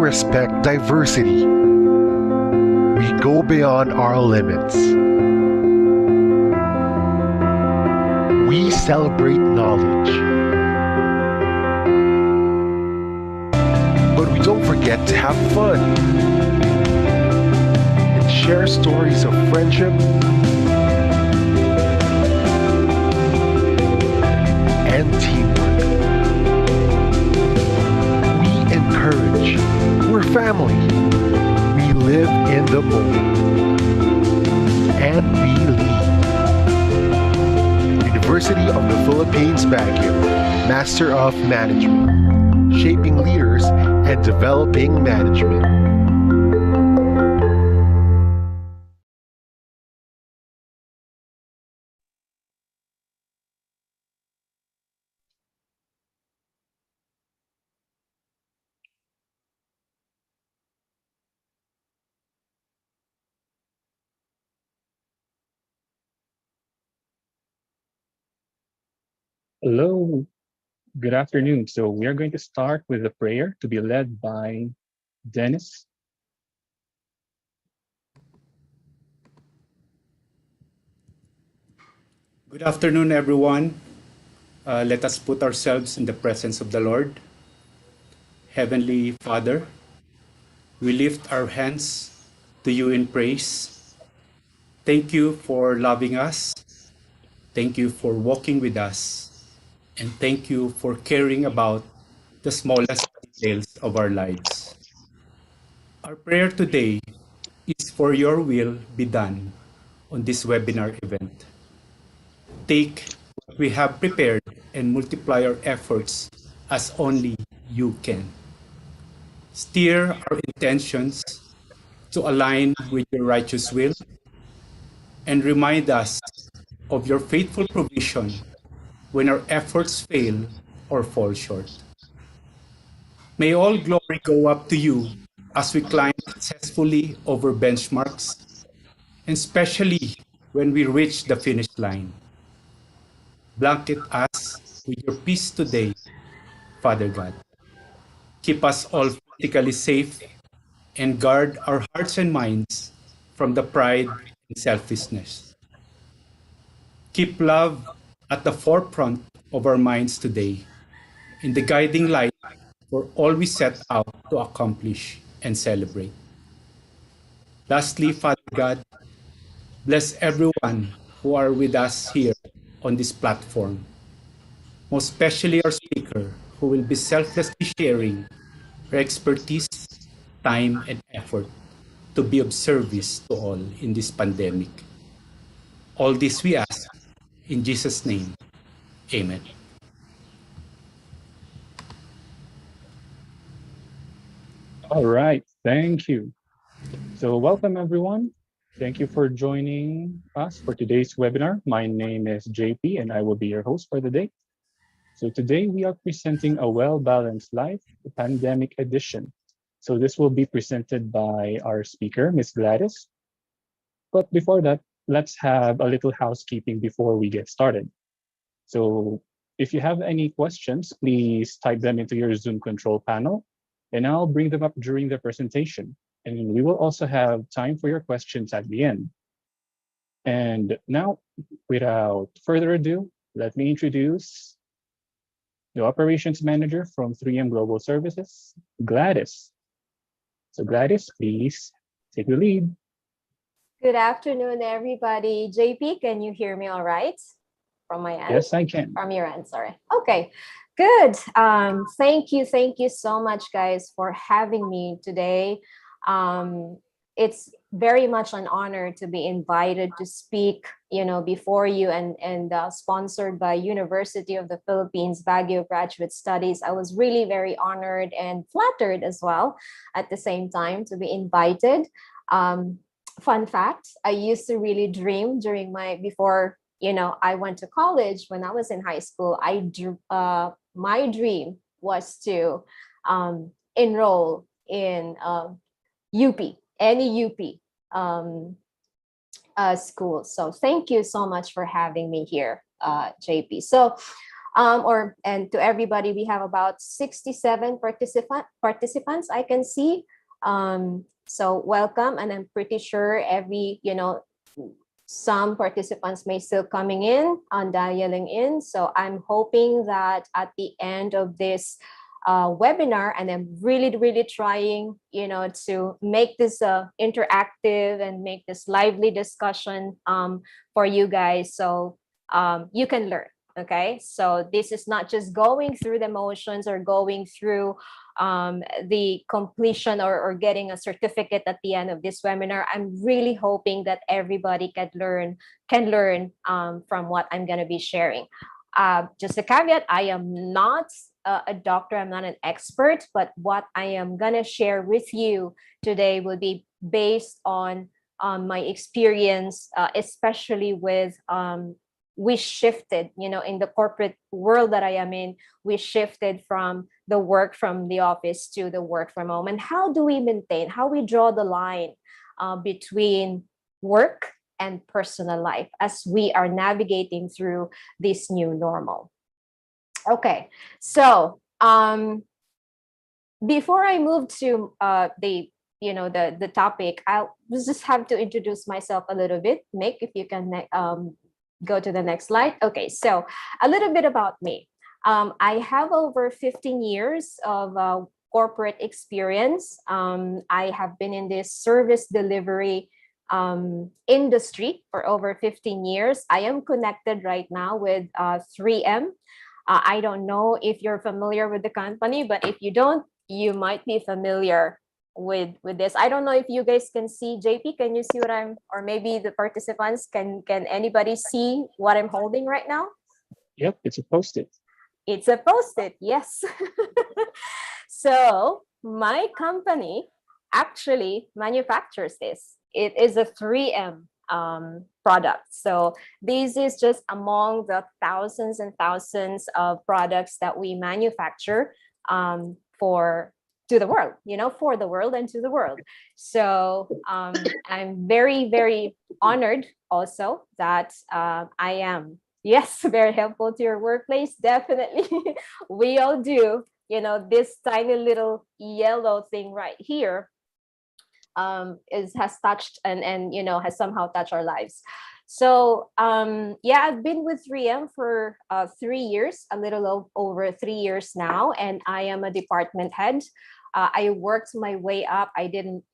respect diversity. We go beyond our limits. We celebrate knowledge. But we don't forget to have fun and share stories of friendship and teamwork. We encourage. We're family. We live in the moment. And we lead. University of the Philippines, Baguio, Master of Management, shaping leaders and developing management. Hello, good afternoon. So we are going to start with a prayer to be led by Dennis. Good afternoon, everyone. Let us put ourselves in the presence of the Lord. Heavenly Father, we lift our hands to you in praise. Thank you for loving us. Thank you for walking with us. And thank you for caring about the smallest details of our lives. Our prayer today is for your will be done on this webinar event. Take what we have prepared and multiply our efforts as only you can. Steer our intentions to align with your righteous will and remind us of your faithful provision when our efforts fail or fall short. May all glory go up to you as we climb successfully over benchmarks, and especially when we reach the finish line. Blanket us with your peace today, Father God. Keep us all physically safe and guard our hearts and minds from the pride and selfishness. Keep love at the forefront of our minds today, in the guiding light for all we set out to accomplish and celebrate. Lastly, Father God, bless everyone who are with us here on this platform, most especially our speaker, who will be selflessly sharing her expertise, time, and effort to be of service to all in this pandemic. All this we ask in Jesus' name. Amen. All right, thank you. So welcome everyone. Thank you for joining us for today's webinar. My name is JP and I will be your host for the day. So today we are presenting a well-balanced life, the pandemic edition. So this will be presented by our speaker, Miss Gladys. But before that, let's have a little housekeeping before we get started. So if you have any questions, please type them into your Zoom control panel, and I'll bring them up during the presentation. And we will also have time for your questions at the end. And now, without further ado, let me introduce the operations manager from 3M Global Services, Gladys. So Gladys, please take the lead. Good afternoon, everybody. JP, can you hear me all right? From my end? Yes, I can. From your end, sorry. Okay, good. Thank you so much, guys, for having me today. It's very much an honor to be invited to speak, before you and sponsored by University of the Philippines, Baguio Graduate Studies. I was really very honored and flattered as well at the same time to be invited. Fun fact, I used to really dream during before I went to college. When I was in high school, my dream was to enroll in any UP school. So thank you so much for having me here, JP. So And to everybody, we have about 67 participants I can see. So welcome, and I'm pretty sure some participants may still coming in on dialing in. So I'm hoping that at the end of this webinar, and I'm really trying, to make this interactive and make this lively discussion for you guys, so you can learn. Okay, so this is not just going through the motions or going through the completion or getting a certificate at the end of this webinar. I'm really hoping that everybody can learn from what I'm going to be sharing. Just a caveat, I am not a doctor, I'm not an expert, but what I am going to share with you today will be based on my experience, especially with we shifted, in the corporate world that I am in, we shifted from the work from the office to the work from home. And how do we maintain, how we draw the line between work and personal life as we are navigating through this new normal. Okay, so before I move to the topic, I'll just have to introduce myself a little bit. Mick, if you can go to the next slide. Okay, so a little bit about me. I have over 15 years of corporate experience. I have been in this service delivery industry for over 15 years. I am connected right now with 3M. I don't know if you're familiar with the company, but if you don't, you might be familiar with this. I don't know if you guys can see. JP, can you see what or maybe the participants, can anybody see what I'm holding right now? Yep, it's a Post-it. It's a Post-it, yes. So my company actually manufactures this. It is a 3M product. So this is just among the thousands and thousands of products that we manufacture to the world, for the world and to the world. So I'm very honored also that I am, yes, very helpful to your workplace. Definitely. We all do. This tiny little yellow thing right here has touched and has somehow touched our lives. So yeah, I've been with 3M for 3 years, a little over 3 years now, and I am a department head. I worked my way up. I didn't,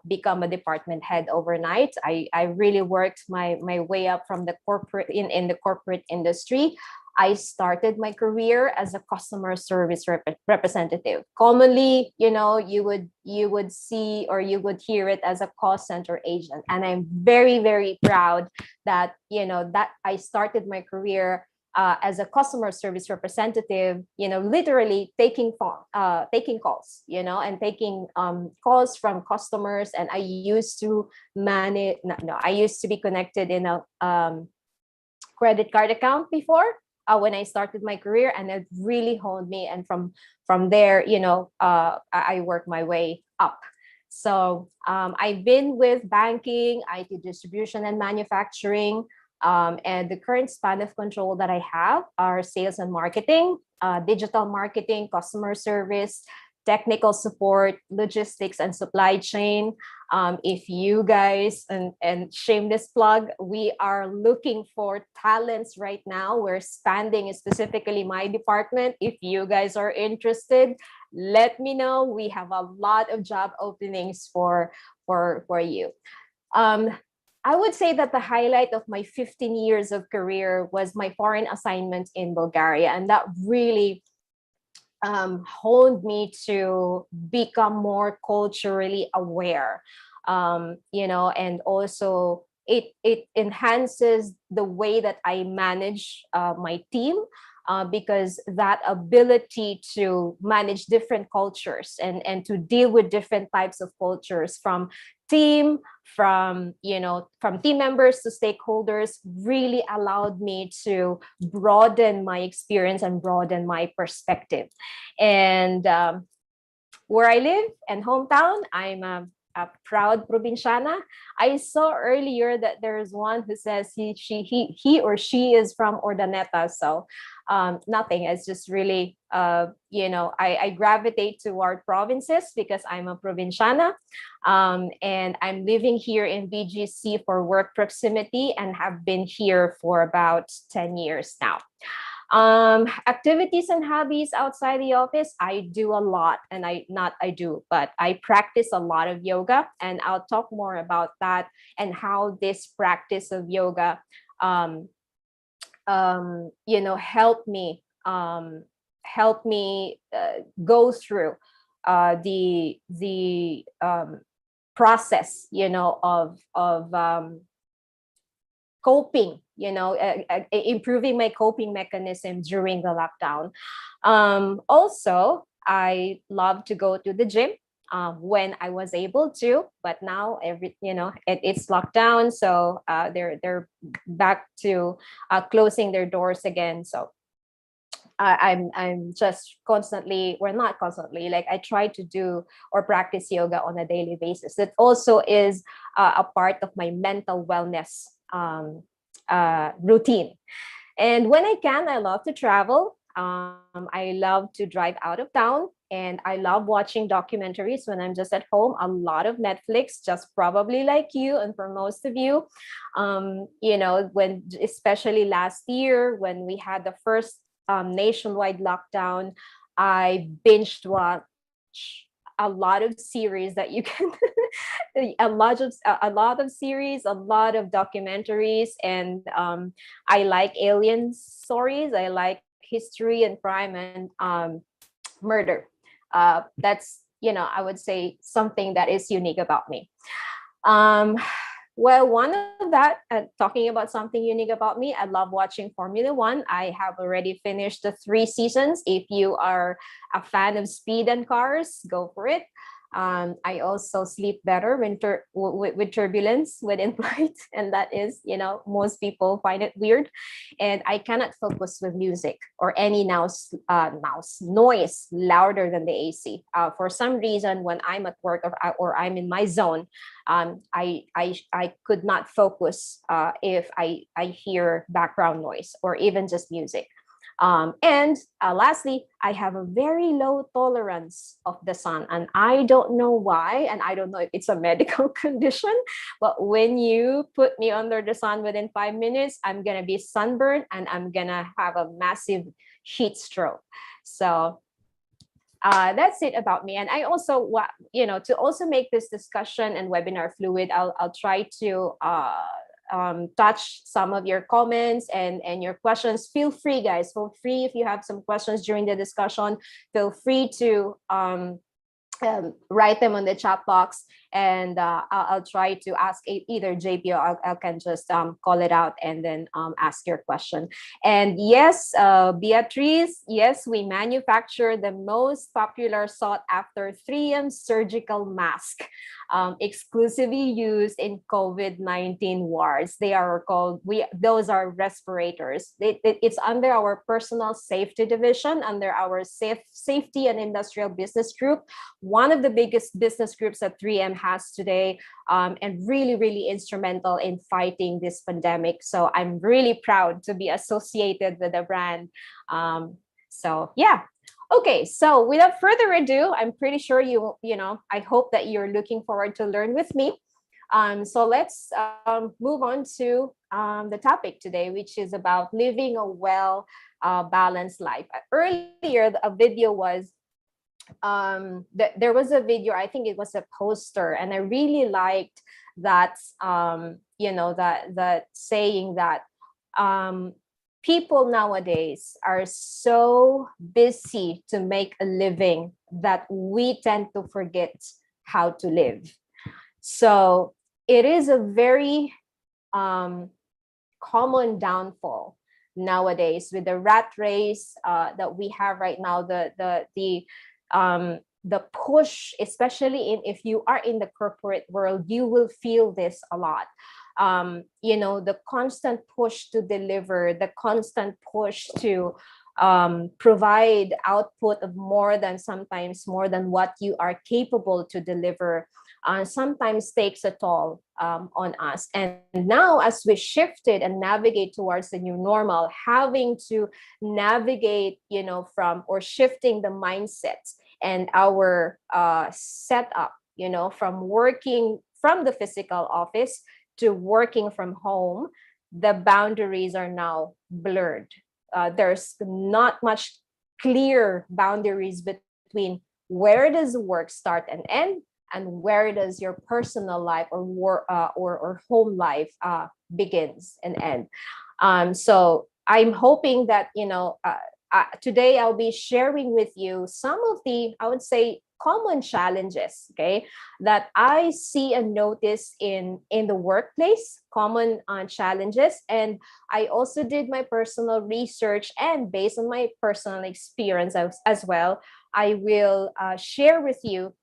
become a department head overnight. I really worked my way up from the corporate in the corporate industry. I started my career as a customer service representative. Commonly, you would see or you would hear it as a call center agent. And I'm very proud that, that I started my career as a customer service representative, literally taking calls, and taking calls from customers. And I used to manage, I used to be connected in a credit card account before when I started my career, and it really honed me. And from there, I worked my way up. So I've been with banking, IT distribution, and manufacturing. And the current span of control that I have are sales and marketing, digital marketing, customer service, technical support, logistics, and supply chain. If you guys, and shameless plug, we are looking for talents right now. We're expanding specifically my department. If you guys are interested, let me know. We have a lot of job openings for you. I would say that the highlight of my 15 years of career was my foreign assignment in Bulgaria. And that really honed me to become more culturally aware, and also it enhances the way that I manage my team. Because that ability to manage different cultures and to deal with different types of cultures from team members to stakeholders really allowed me to broaden my experience and broaden my perspective. And where I live and hometown, I'm a proud provinciana. I saw earlier that there's one who says he or she is from Urdaneta. So nothing. It's just really, I gravitate toward provinces because I'm a provinciana. And I'm living here in BGC for work proximity and have been here for about 10 years now. Activities and hobbies outside the office, I do a lot, and but I practice a lot of yoga, and I'll talk more about that and how this practice of yoga help me go through the process, of coping, improving my coping mechanism during the lockdown. Also, I love to go to the gym when I was able to, but now it's locked down, so they're back to closing their doors again. So I'm just constantly, or not constantly, like I try to do or practice yoga on a daily basis. It also is a part of my mental wellness routine. And when I can, I love to travel. I love to drive out of town, and I love watching documentaries when I'm just at home. A lot of Netflix, just probably like you, and for most of you, when especially last year when we had the first nationwide lockdown, I binged watch a lot of series that you can a lot of series, a lot of documentaries, and I like alien stories. I like history and crime and murder. That's I would say something that is unique about me. Well, one of that, talking about something unique about me, I love watching Formula One. I have already finished the 3 seasons. If you are a fan of speed and cars, go for it. I also sleep better with turbulence within flight, and that is, most people find it weird. And I cannot focus with music or any noise louder than the AC. For some reason, when I'm at work or I'm in my zone, I could not focus if I hear background noise or even just music. And lastly, I have a very low tolerance of the sun, and I don't know why, and I don't know if it's a medical condition, but when you put me under the sun within 5 minutes, I'm gonna be sunburned and I'm gonna have a massive heat stroke. So that's it about me. And I also, to also make this discussion and webinar fluid, I'll try to touch some of your comments and your questions. Feel free, guys. Feel free if you have some questions during the discussion. Feel free to write them on the chat box, and I'll try to ask either JP or I can just call it out and then ask your question. And yes, Beatrice, yes, we manufacture the most popular sought after 3M surgical mask, exclusively used in COVID-19 wards. They are called, those are respirators. It's under our personal safety division, under our safety and industrial business group, one of the biggest business groups that 3M has today, and really, really instrumental in fighting this pandemic. So I'm really proud to be associated with the brand. So yeah. Okay, so without further ado, I'm pretty sure I hope that you're looking forward to learn with me. So let's move on to the topic today, which is about living a well-balanced life. Earlier, a video was, there was a video, I think it was a poster, and I really liked that, that saying that people nowadays are so busy to make a living that we tend to forget how to live. So it is a very common downfall nowadays with the rat race that we have right now, the push, especially if you are in the corporate world, you will feel this a lot. The constant push to deliver, the constant push to provide output of sometimes more than what you are capable to deliver, sometimes takes a toll on us. And now, as we shifted and navigate towards the new normal, having to navigate, from or shifting the mindsets and our setup, from working from the physical office to working from home, the boundaries are now blurred. There's not much clear boundaries between where does work start and end, and where does your personal life or work or home life begins and end. So I'm hoping that today I'll be sharing with you some of the, I would say, common challenges, okay, that I see and notice in the workplace, common challenges. And I also did my personal research, and based on my personal experience as well, I will share with you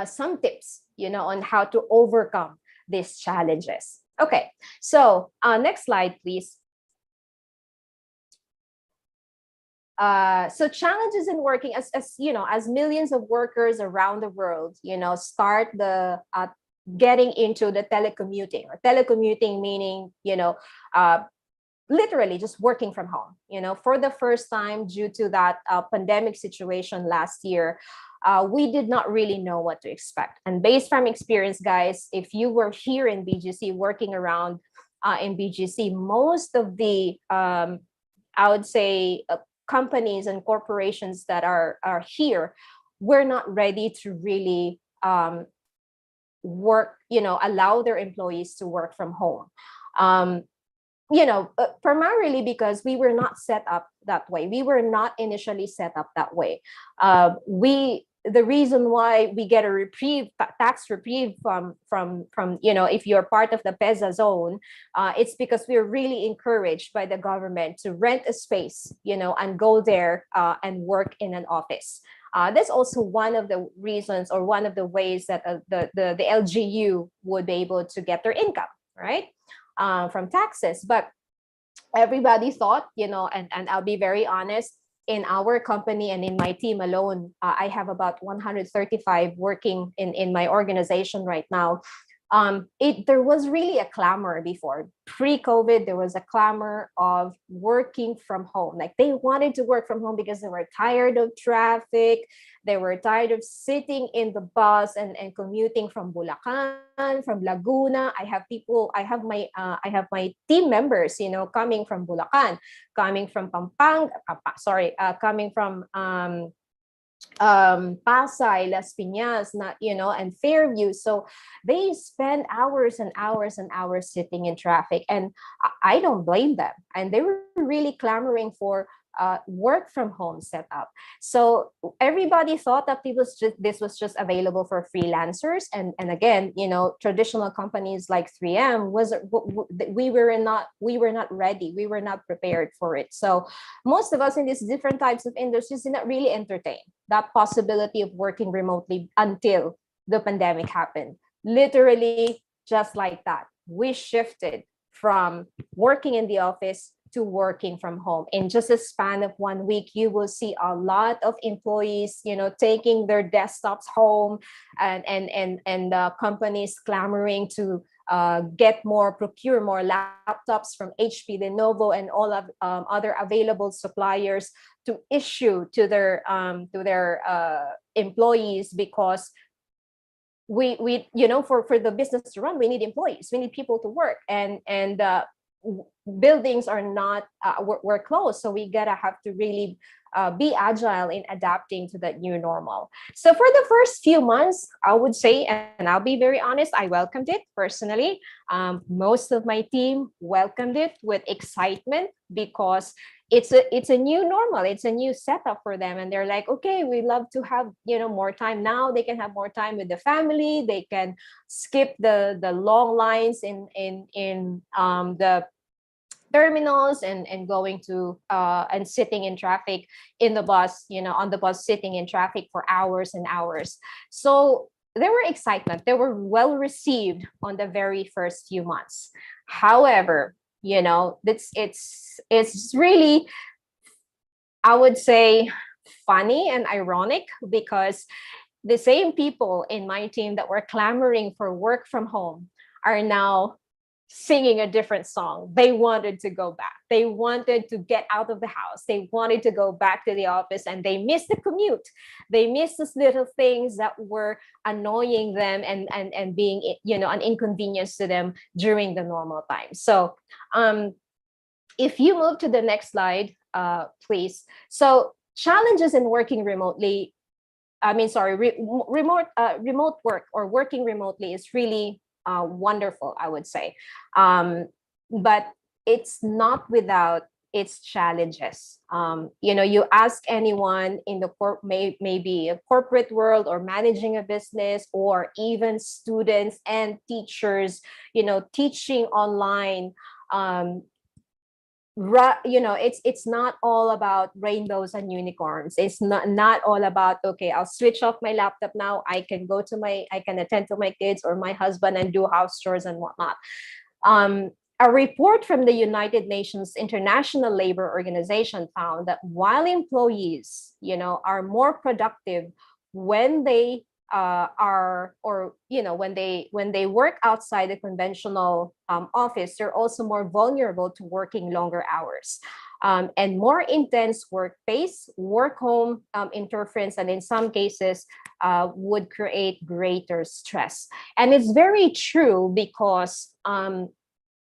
some tips, on how to overcome these challenges. Okay, so next slide, please. So challenges in working as millions of workers around the world, start the getting into the telecommuting, or telecommuting meaning, literally just working from home, for the first time due to that pandemic situation last year. We did not really know what to expect. And based from experience, guys, if you were here in BGC, working around in BGC, most of the, I would say, companies and corporations that are here, we're not ready to really work, allow their employees to work from home. Primarily because we were not set up that way. We were not initially set up that way. The reason why we get a tax reprieve from if you're part of the PEZA zone, it's because we're really encouraged by the government to rent a space, and go there and work in an office. That's also one of the reasons, or one of the ways that the LGU would be able to get their income, right, from taxes. But everybody thought, and I'll be very honest, in our company and in my team alone, I have about 135 working in my organization right now. There was really a clamor before. Pre-COVID, there was a clamor of working from home. Like, they wanted to work from home because they were tired of traffic. They were tired of sitting in the bus and commuting from Bulacan, from Laguna. I have my team members, coming from Bulacan, coming from coming from Pasay, Las Piñas, and Fairview. So they spend hours and hours and hours sitting in traffic, and I don't blame them. And they were really clamoring for work from home setup. So everybody thought that this was just available for freelancers, and again, traditional companies like 3M we were not ready, we were not prepared for it. So most of us in these different types of industries did not really entertain that possibility of working remotely until the pandemic happened. Literally, just like that, we shifted from working in the office to working from home. In just a span of 1 week, you will see a lot of employees, taking their desktops home, and companies clamoring to procure more laptops from HP, Lenovo, and all of other available suppliers to issue to their employees, because we for the business to run, we need employees, we need people to work, and buildings are not we're closed, so we gotta have to really be agile in adapting to that new normal. So for the first few months, I would say, and I'll be very honest, I welcomed it personally. Most of my team welcomed it with excitement, because it's a new normal, it's a new setup for them, and they're like, okay, we love to have more time. Now they can have more time with the family, they can skip the long lines in the terminals and going to and sitting in traffic in the bus, on the bus, sitting in traffic for hours and hours. So there were excitement, they were well received on the very first few months. However, it's really I would say funny and ironic, because the same people in my team that were clamoring for work from home are now singing a different song. They wanted to go back. They wanted to get out of the house. They wanted to go back to the office, and they missed the commute. They missed those little things that were annoying them and being, an inconvenience to them during the normal time. So if you move to the next slide, please. So challenges in working remotely, remote work or working remotely is really wonderful, I would say. But it's not without its challenges. You ask anyone in the maybe a corporate world, or managing a business, or even students and teachers, teaching online. It's not all about rainbows and unicorns. It's not all about, okay, I'll switch off my laptop now, I can attend to my kids or my husband and do house chores and whatnot. A report from the United Nations International Labor Organization found that while employees, are more productive when they when they work outside the conventional office, they're also more vulnerable to working longer hours, and more intense work pace, work home interference, and in some cases would create greater stress. And it's very true, because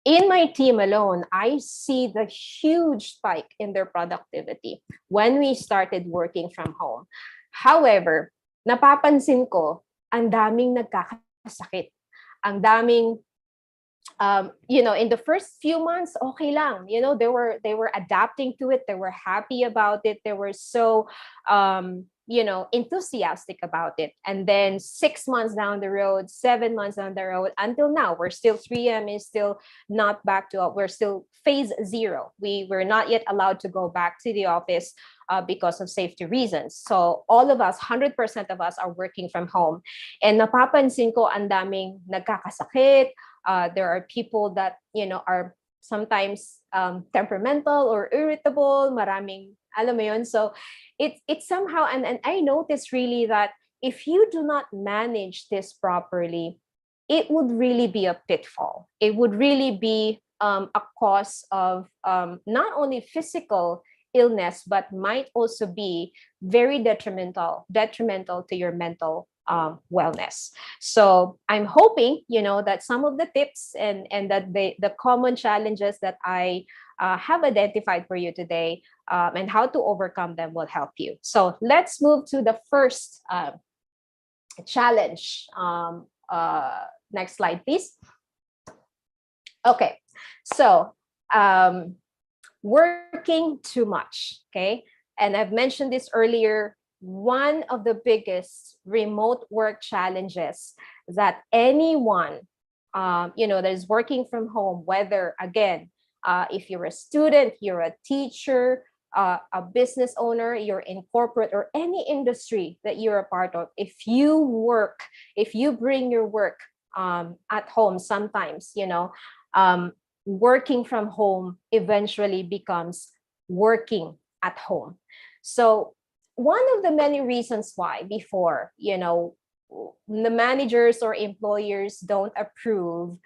in my team alone, I see the huge spike in their productivity when we started working from home. However, napapansin ko, ang daming nagkakasakit. Ang daming, in the first few months, okay lang. They were adapting to it. They were happy about it. They were so, enthusiastic about it. And then 6 months down the road, 7 months down the road, until now, we're still 3M is still not back to, we're still phase 0. We were not yet allowed to go back to the office because of safety reasons. So all of us, 100% of us are working from home. And napapansin ko, ang daming nagkakasakit. There are people that, are sometimes temperamental or irritable, maraming, alam mo yun. So it's somehow, and I noticed really that if you do not manage this properly, it would really be a pitfall. It would really be a cause of not only physical illness, but might also be very detrimental to your mental wellness. So I'm hoping, that some of the tips and that the common challenges that I have identified for you today and how to overcome them will help you. So let's move to the first challenge. Next slide, please. Okay, so working too much, okay? And I've mentioned this earlier. One of the biggest remote work challenges that anyone, that is working from home, whether, again, if you're a student, you're a teacher, a business owner, you're in corporate or any industry that you're a part of, if you bring your work at home, sometimes, working from home eventually becomes working at home. So one of the many reasons why before, the managers or employers don't approve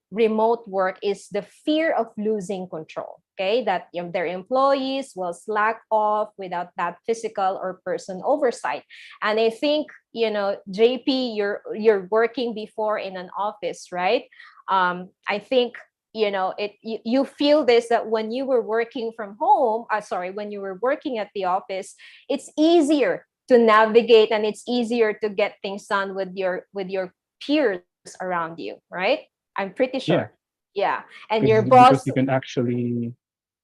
remote work is the fear of losing control. Okay, that their employees will slack off without that physical or person oversight. And I think, JP, you're working before in an office, right? I think you feel this, that when you were working from home, when you were working at the office, it's easier to navigate and it's easier to get things done with your peers around you, right? I'm pretty sure. Yeah. And your boss. Because you can actually,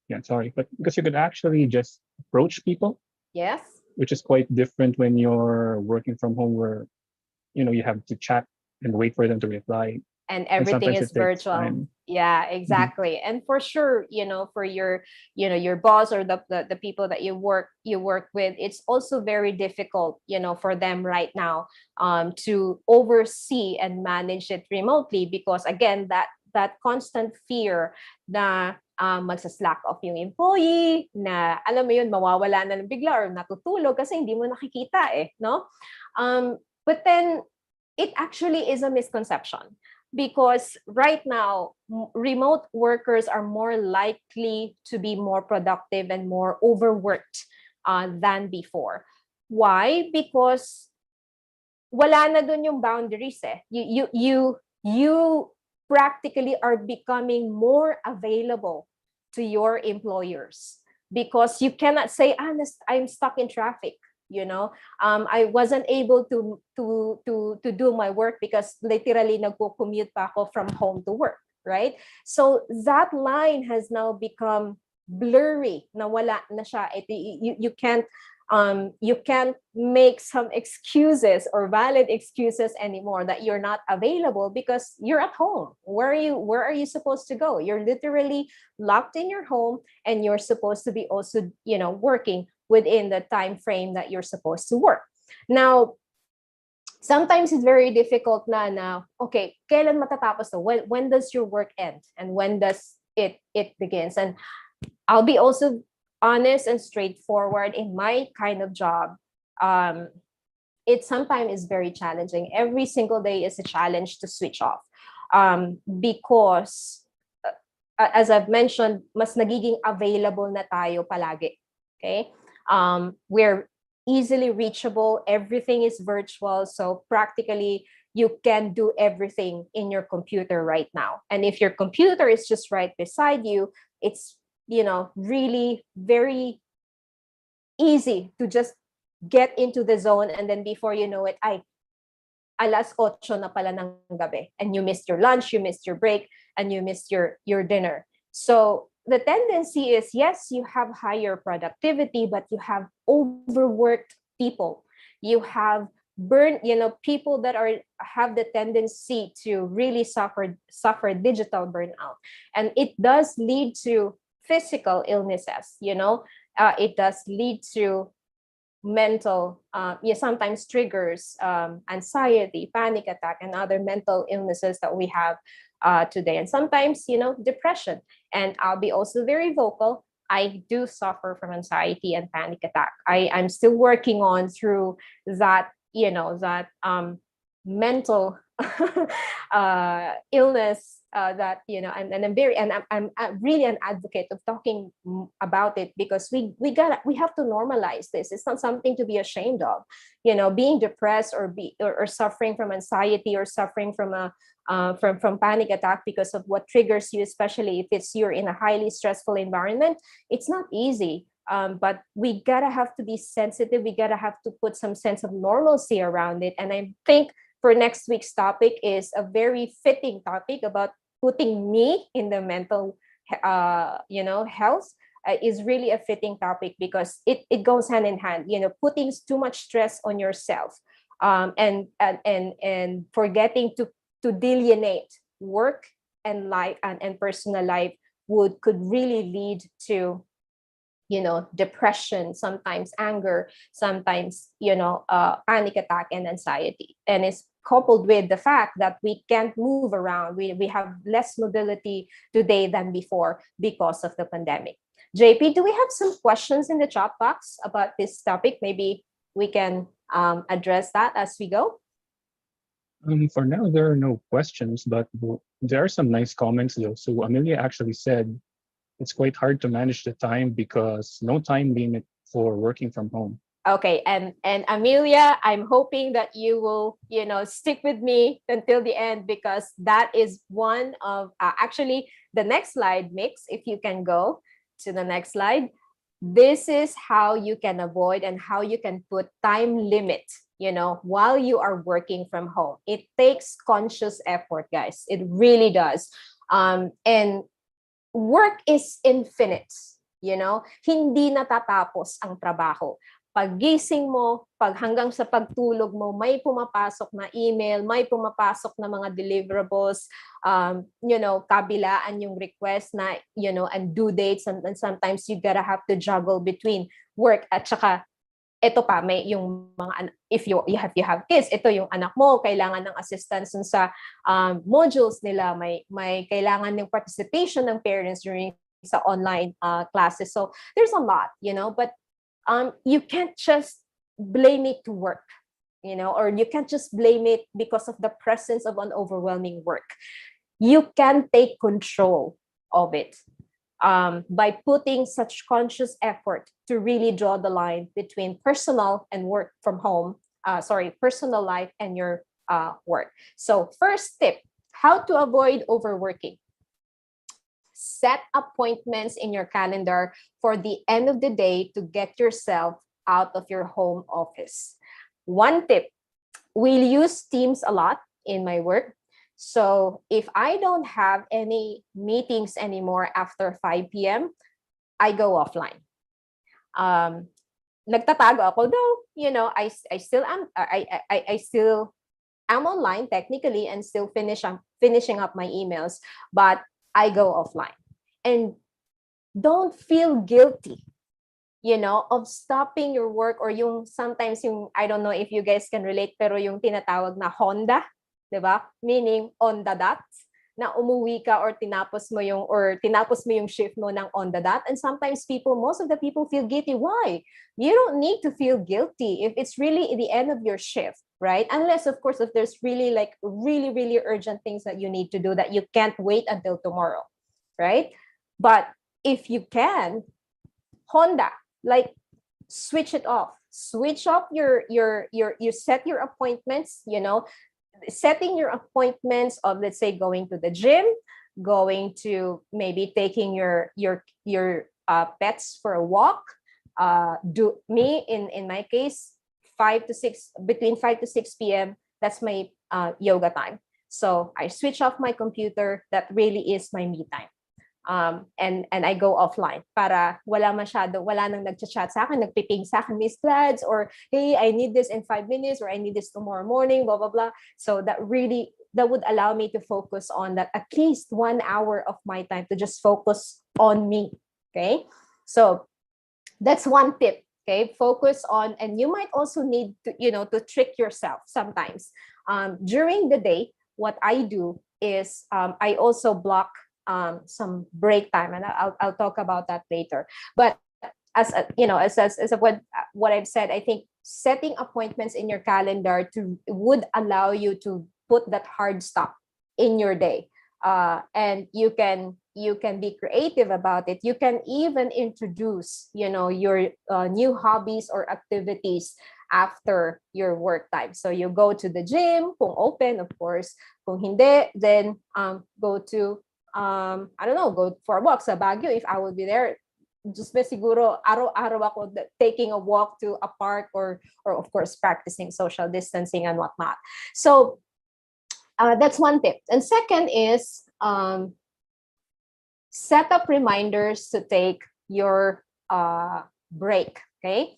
because you can actually just approach people. Yes. Which is quite different when you're working from home, where, you have to chat and wait for them to reply. And everything is virtual. Yeah, exactly. Mm-hmm. And for sure, for your boss or the people that you work with, it's also very difficult, for them right now to oversee and manage it remotely, because again, that constant fear that magsa-slack off yung employee na, alam mo yun, mawawala na ng bigla or natutulog kasi hindi mo nakikita no? But then, it actually is a misconception because right now, remote workers are more likely to be more productive and more overworked than before. Why? Because wala na dun yung boundaries You practically are becoming more available to your employers because you cannot say, I'm stuck in traffic. I wasn't able to do my work because literally nagko-commute pa ako from home to work, right? So that line has now become blurry, nawala na siya. You can't make some excuses or valid excuses anymore that you're not available because you're at home. Where are you supposed to go? You're literally locked in your home and you're supposed to be also, working within the time frame that you're supposed to work. Now, sometimes it's very difficult na okay, kailan matatapos to? When does your work end? And when does it begins? And I'll be also honest and straightforward in my kind of job. It sometimes is very challenging. Every single day is a challenge to switch off because as I've mentioned, mas nagiging available na tayo palagi. Okay, we're easily reachable. Everything is virtual, so practically you can do everything in your computer right now. And if your computer is just right beside you, it's really very easy to just get into the zone, and then before you know it, alas 8 na pala ng gabi, and you missed your lunch, you missed your break, and you missed your dinner. So the tendency is, yes, you have higher productivity, but you have overworked people. You have people that have the tendency to really suffer digital burnout, and it does lead to physical illnesses. It does lead to mental, sometimes triggers anxiety, panic attack, and other mental illnesses that we have today. And sometimes, depression. And I'll be also very vocal. I do suffer from anxiety and panic attack. I'm still working on through that, mental illness that I'm really an advocate of talking about it because we have to normalize this. It's not something to be ashamed of. Being depressed or suffering from anxiety or suffering from from panic attack because of what triggers you, especially if you're in a highly stressful environment, it's not easy. But we gotta have to be sensitive. We gotta have to put some sense of normalcy around it. And I think for next week's topic is a very fitting topic about putting me in the mental, health is really a fitting topic because it goes hand in hand. Putting too much stress on yourself, and forgetting to delineate work and life and personal life could really lead to depression, sometimes anger, sometimes panic attack and anxiety. And it's coupled with the fact that we can't move around. We have less mobility today than before because of the pandemic. JP, do we have some questions in the chat box about this topic? Maybe we can address that as we go. For now, there are no questions, but there are some nice comments though. So Amelia actually said it's quite hard to manage the time because no time limit for working from home. Okay, and Amelia, I'm hoping that you will, stick with me until the end because that is one of actually the next slide, Mix, if you can go to the next slide. This is how you can avoid and how you can put time limit, while you are working from home. It takes conscious effort, guys. It really does. And work is infinite, hindi natatapos ang trabaho. Paggising mo, hanggang sa pagtulog mo, may pumapasok na email, may pumapasok na mga deliverables, kabilaan yung request na, and due dates, and sometimes you gotta have to juggle between work at saka ito pa, may yung mga, if you have kids, ito yung anak mo, kailangan ng assistance sa modules nila, may kailangan ng participation ng parents during sa online classes. So there's a lot, but you can't just blame it to work, or you can't just blame it because of the presence of an overwhelming work. You can take control of it by putting such conscious effort to really draw the line between personal and work from home, personal life and your work. So first tip, how to avoid overworking. Set appointments in your calendar for the end of the day to get yourself out of your home office. One tip, we'll use Teams a lot in my work. So if I don't have any meetings anymore after 5 p.m., I go offline. Nagtatago ako, though, I still am, I still am online technically and still finishing up my emails, but I go offline. And don't feel guilty, of stopping your work, or sometimes I don't know if you guys can relate, pero yung tinatawag na Honda, diba? Meaning on the dot, na umuwi ka or tinapos mo yung shift mo ng on the dot. And sometimes most of the people feel guilty. Why? You don't need to feel guilty if it's really the end of your shift, right? Unless, of course, if there's really really urgent things that you need to do that you can't wait until tomorrow, right? But if you can, Honda, switch it off. Switch off you set your appointments, setting your appointments of, let's say, going to the gym, going to maybe taking your pets for a walk. In my case, between 5 to 6 p.m. that's my yoga time. So I switch off my computer. That really is my me time. And I go offline para wala nang nagchat sa akin, nagpiping sa akin, Miss Gladz, or hey, I need this in 5 minutes, or I need this tomorrow morning, blah, blah, blah. So that would allow me to focus on that, at least 1 hour of my time to just focus on me. Okay. So that's one tip. Okay. Focus on, and you might also need to, to trick yourself sometimes. During the day, what I do is I also block some break time, and I'll talk about that later. But as what I've said, I think setting appointments in your calendar would allow you to put that hard stop in your day, and you can be creative about it. You can even introduce your new hobbies or activities after your work time. So you go to the gym, kung open, of course. Kung hindi, then go to I don't know, go for a walk sa Baguio if I will be there. Just siguro araw-araw ako taking a walk to a park, or of course practicing social distancing and whatnot. So that's one tip. And second is set up reminders to take your break. Okay.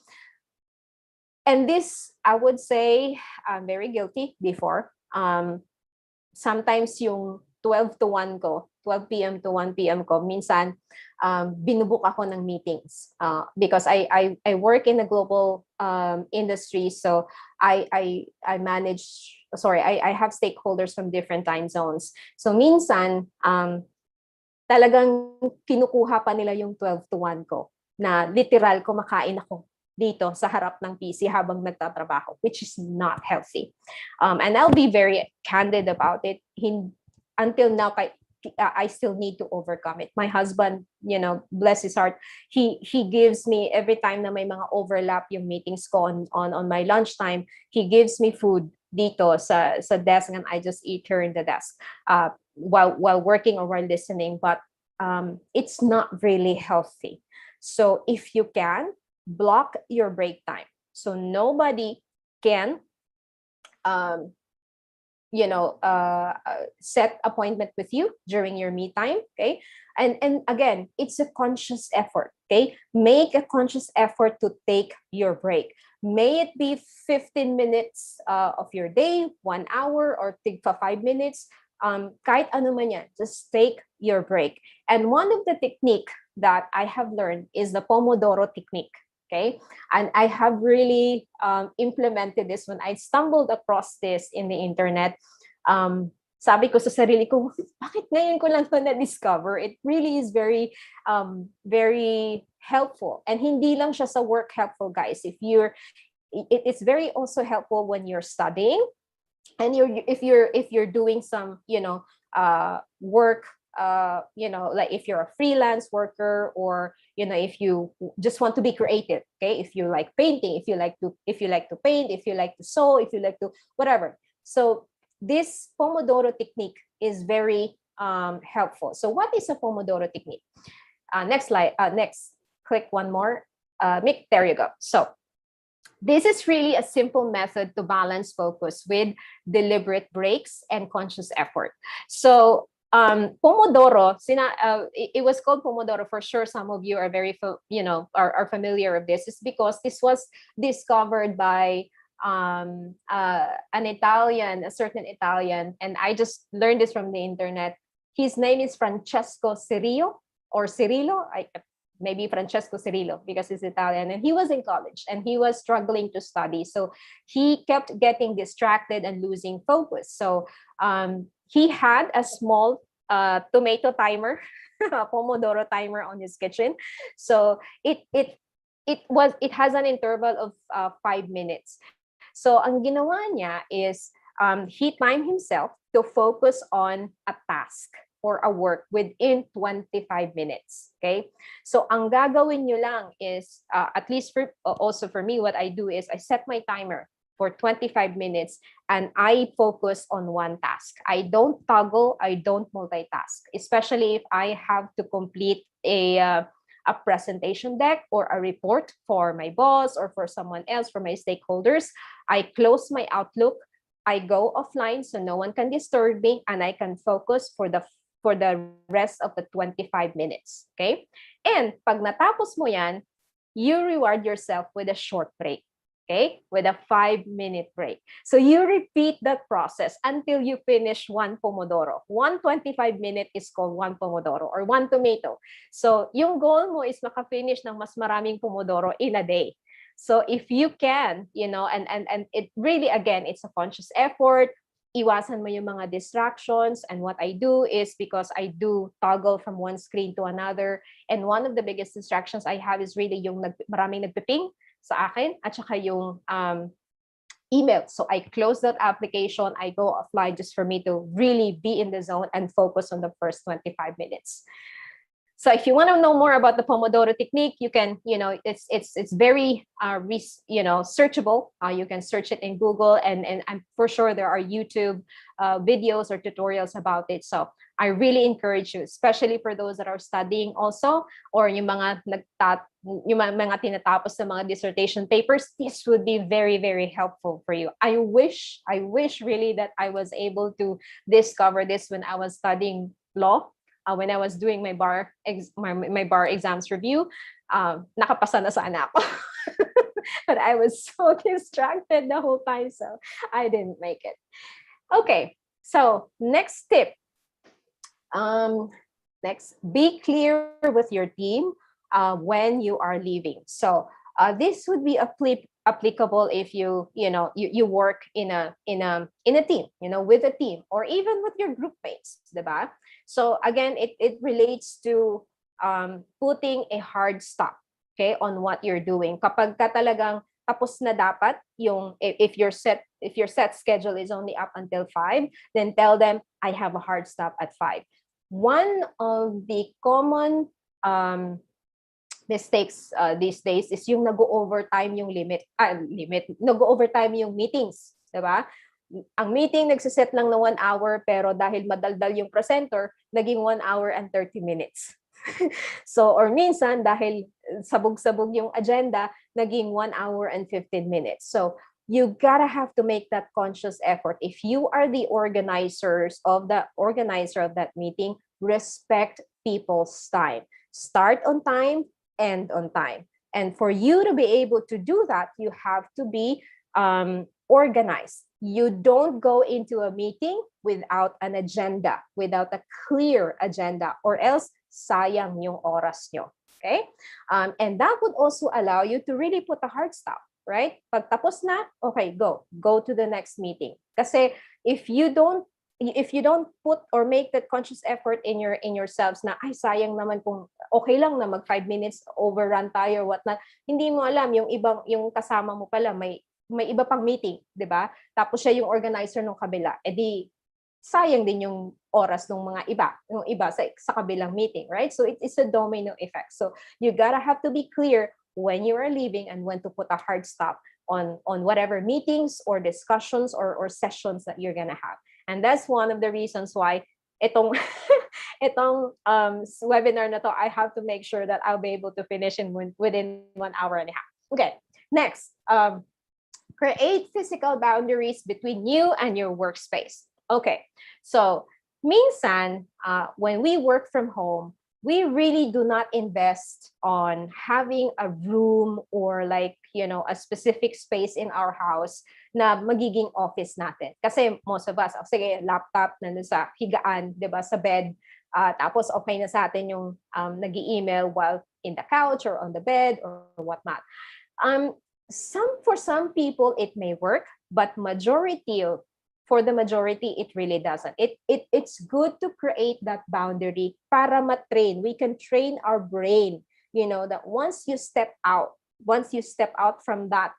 And this, I would say, I'm very guilty before. Sometimes yung 12 to 1 ko, 12 p.m. to 1 p.m. ko, minsan binubook ako ng meetings because I work in a global industry, so I have stakeholders from different time zones. So minsan talagang kinukuha pa nila yung 12 to 1 ko, na literal kumakain ako dito sa harap ng PC habang nagtatrabaho, which is not healthy. And I'll be very candid about it. Until now, I still need to overcome it. My husband, bless his heart, he gives me, every time na may mga overlap yung meetings ko on my lunchtime, he gives me food dito sa desk, and I just eat here in the desk while working or while listening. But it's not really healthy. So if you can, block your break time so nobody can set appointment with you during your me time. Okay. And again, it's a conscious effort. Okay. Make a conscious effort to take your break. May it be 15 minutes of your day, 1 hour, or take 5 minutes. Kahit ano man yan, just take your break. And one of the technique that I have learned is the Pomodoro Technique. Okay. And I have really implemented this when I stumbled across this in the internet. sabi ko sa sarili ko, bakit ngayon ko lang ito na-discover? It really is very helpful. And hindi lang siya sa work helpful, guys. It's very also helpful when you're studying, and if you're doing some work, like if you're a freelance worker, or if you just want to be creative, okay, if you like painting, if you like to paint, if you like to sew, if you like to whatever. So this Pomodoro technique is very helpful. So what is a Pomodoro technique? Next slide, next, click one more. Mick, there you go. So this is really a simple method to balance focus with deliberate breaks and conscious effort. So Pomodoro, it was called Pomodoro for sure. Some of you are are familiar with this. Is because this was discovered by a certain Italian, and I just learned this from the internet. His name is Francesco Cirillo, or Cirillo. Maybe Francesco Cirillo, because he's Italian, and he was in college and he was struggling to study. So he kept getting distracted and losing focus. So he had a small tomato timer, a Pomodoro timer on his kitchen. So it has an interval of 5 minutes. So ang ginawa niya is he timed himself to focus on a task or a work within 25 minutes. Okay, so ang gagawin nyo lang is, at least also for me, what I do is I set my timer for 25 minutes and I focus on one task. I don't toggle, I don't multitask, especially if I have to complete a presentation deck or a report for my boss or for someone else, for my stakeholders. I close my Outlook, I go offline so no one can disturb me, and I can focus for the rest of the 25 minutes. Okay? And pag natapos mo yan, you reward yourself with a short break. Okay? With a 5-minute break. So you repeat that process until you finish one Pomodoro. 1 25-minute is called one Pomodoro or one tomato. So yung goal mo is maka-finish ng mas maraming Pomodoro in a day. So if you can, and it really, again, it's a conscious effort. Iwasan mo yung mga distractions. And what I do is, because I do toggle from one screen to another, and one of the biggest distractions I have is really yung maraming nagpiping sa akin, at saka yung email. So I close that application, I go offline just for me to really be in the zone and focus on the first 25 minutes. So if you want to know more about the Pomodoro technique, you can, it's very, searchable. You can search it in Google, and I'm for sure there are YouTube videos or tutorials about it. So I really encourage you, especially for those that are studying also, or yung mga tinatapos na mga dissertation papers, this would be very, very helpful for you. I wish really that I was able to discover this when I was studying law. When I was doing my bar exams review, nakapasa na sana ako. But I was so distracted the whole time, so I didn't make it. Okay, so next tip. Next, be clear with your team when you are leaving. So this would be applicable if you work in a team, with a team, or even with your group mates, diba? So again, it relates to putting a hard stop, okay, on what you're doing. Kapag ka talagang tapos na dapat yung, if your set schedule is only up until 5, then tell them I have a hard stop at 5. One of the common mistakes these days is yung nag-overtime yung nag-overtime yung meetings, diba? Ang meeting nagsiset lang na 1 hour, pero dahil madaldal yung presenter, naging 1 hour and 30 minutes. So, or minsan, dahil sabog-sabog yung agenda, naging 1 hour and 15 minutes. So, you gotta have to make that conscious effort. If you are the organizer of that meeting, respect people's time. Start on time, end on time. And for you to be able to do that, you have to be organized. You don't go into a meeting without an agenda, without a clear agenda, or else sayang yung oras nyo. Okay? And that would also allow you to really put a hard stop, right? Pag tapos na, okay, go to the next meeting. Kasi if you if you don't put or make that conscious effort in yourselves na ay sayang naman kung okay lang na mag 5 minutes overrun tayo or whatnot, hindi mo alam yung kasama mo pala may iba pang meeting, 'di ba? Tapos siya yung organizer ng kabila. Di sayang din yung oras ng mga iba sa kabilang meeting, right? So it's a domino effect. So you gotta have to be clear when you are leaving and when to put a hard stop on whatever meetings or discussions or sessions that you're gonna have. And that's one of the reasons why itong webinar na to, I have to make sure that I'll be able to finish within 1 hour and a half. Okay, next, create physical boundaries between you and your workspace. Okay, so minsan, when we work from home, we really do not invest on having a room or like, a specific space in our house na magiging office natin. Kasi most of us, sige, laptop na sa higaan, 'di ba, sa bed, tapos okay na sa atin yung nag-email while in the couch or on the bed or whatnot. For some people it may work, but for the majority, it really doesn't. It's good to create that boundary para matrain. We can train our brain, that once you step out from that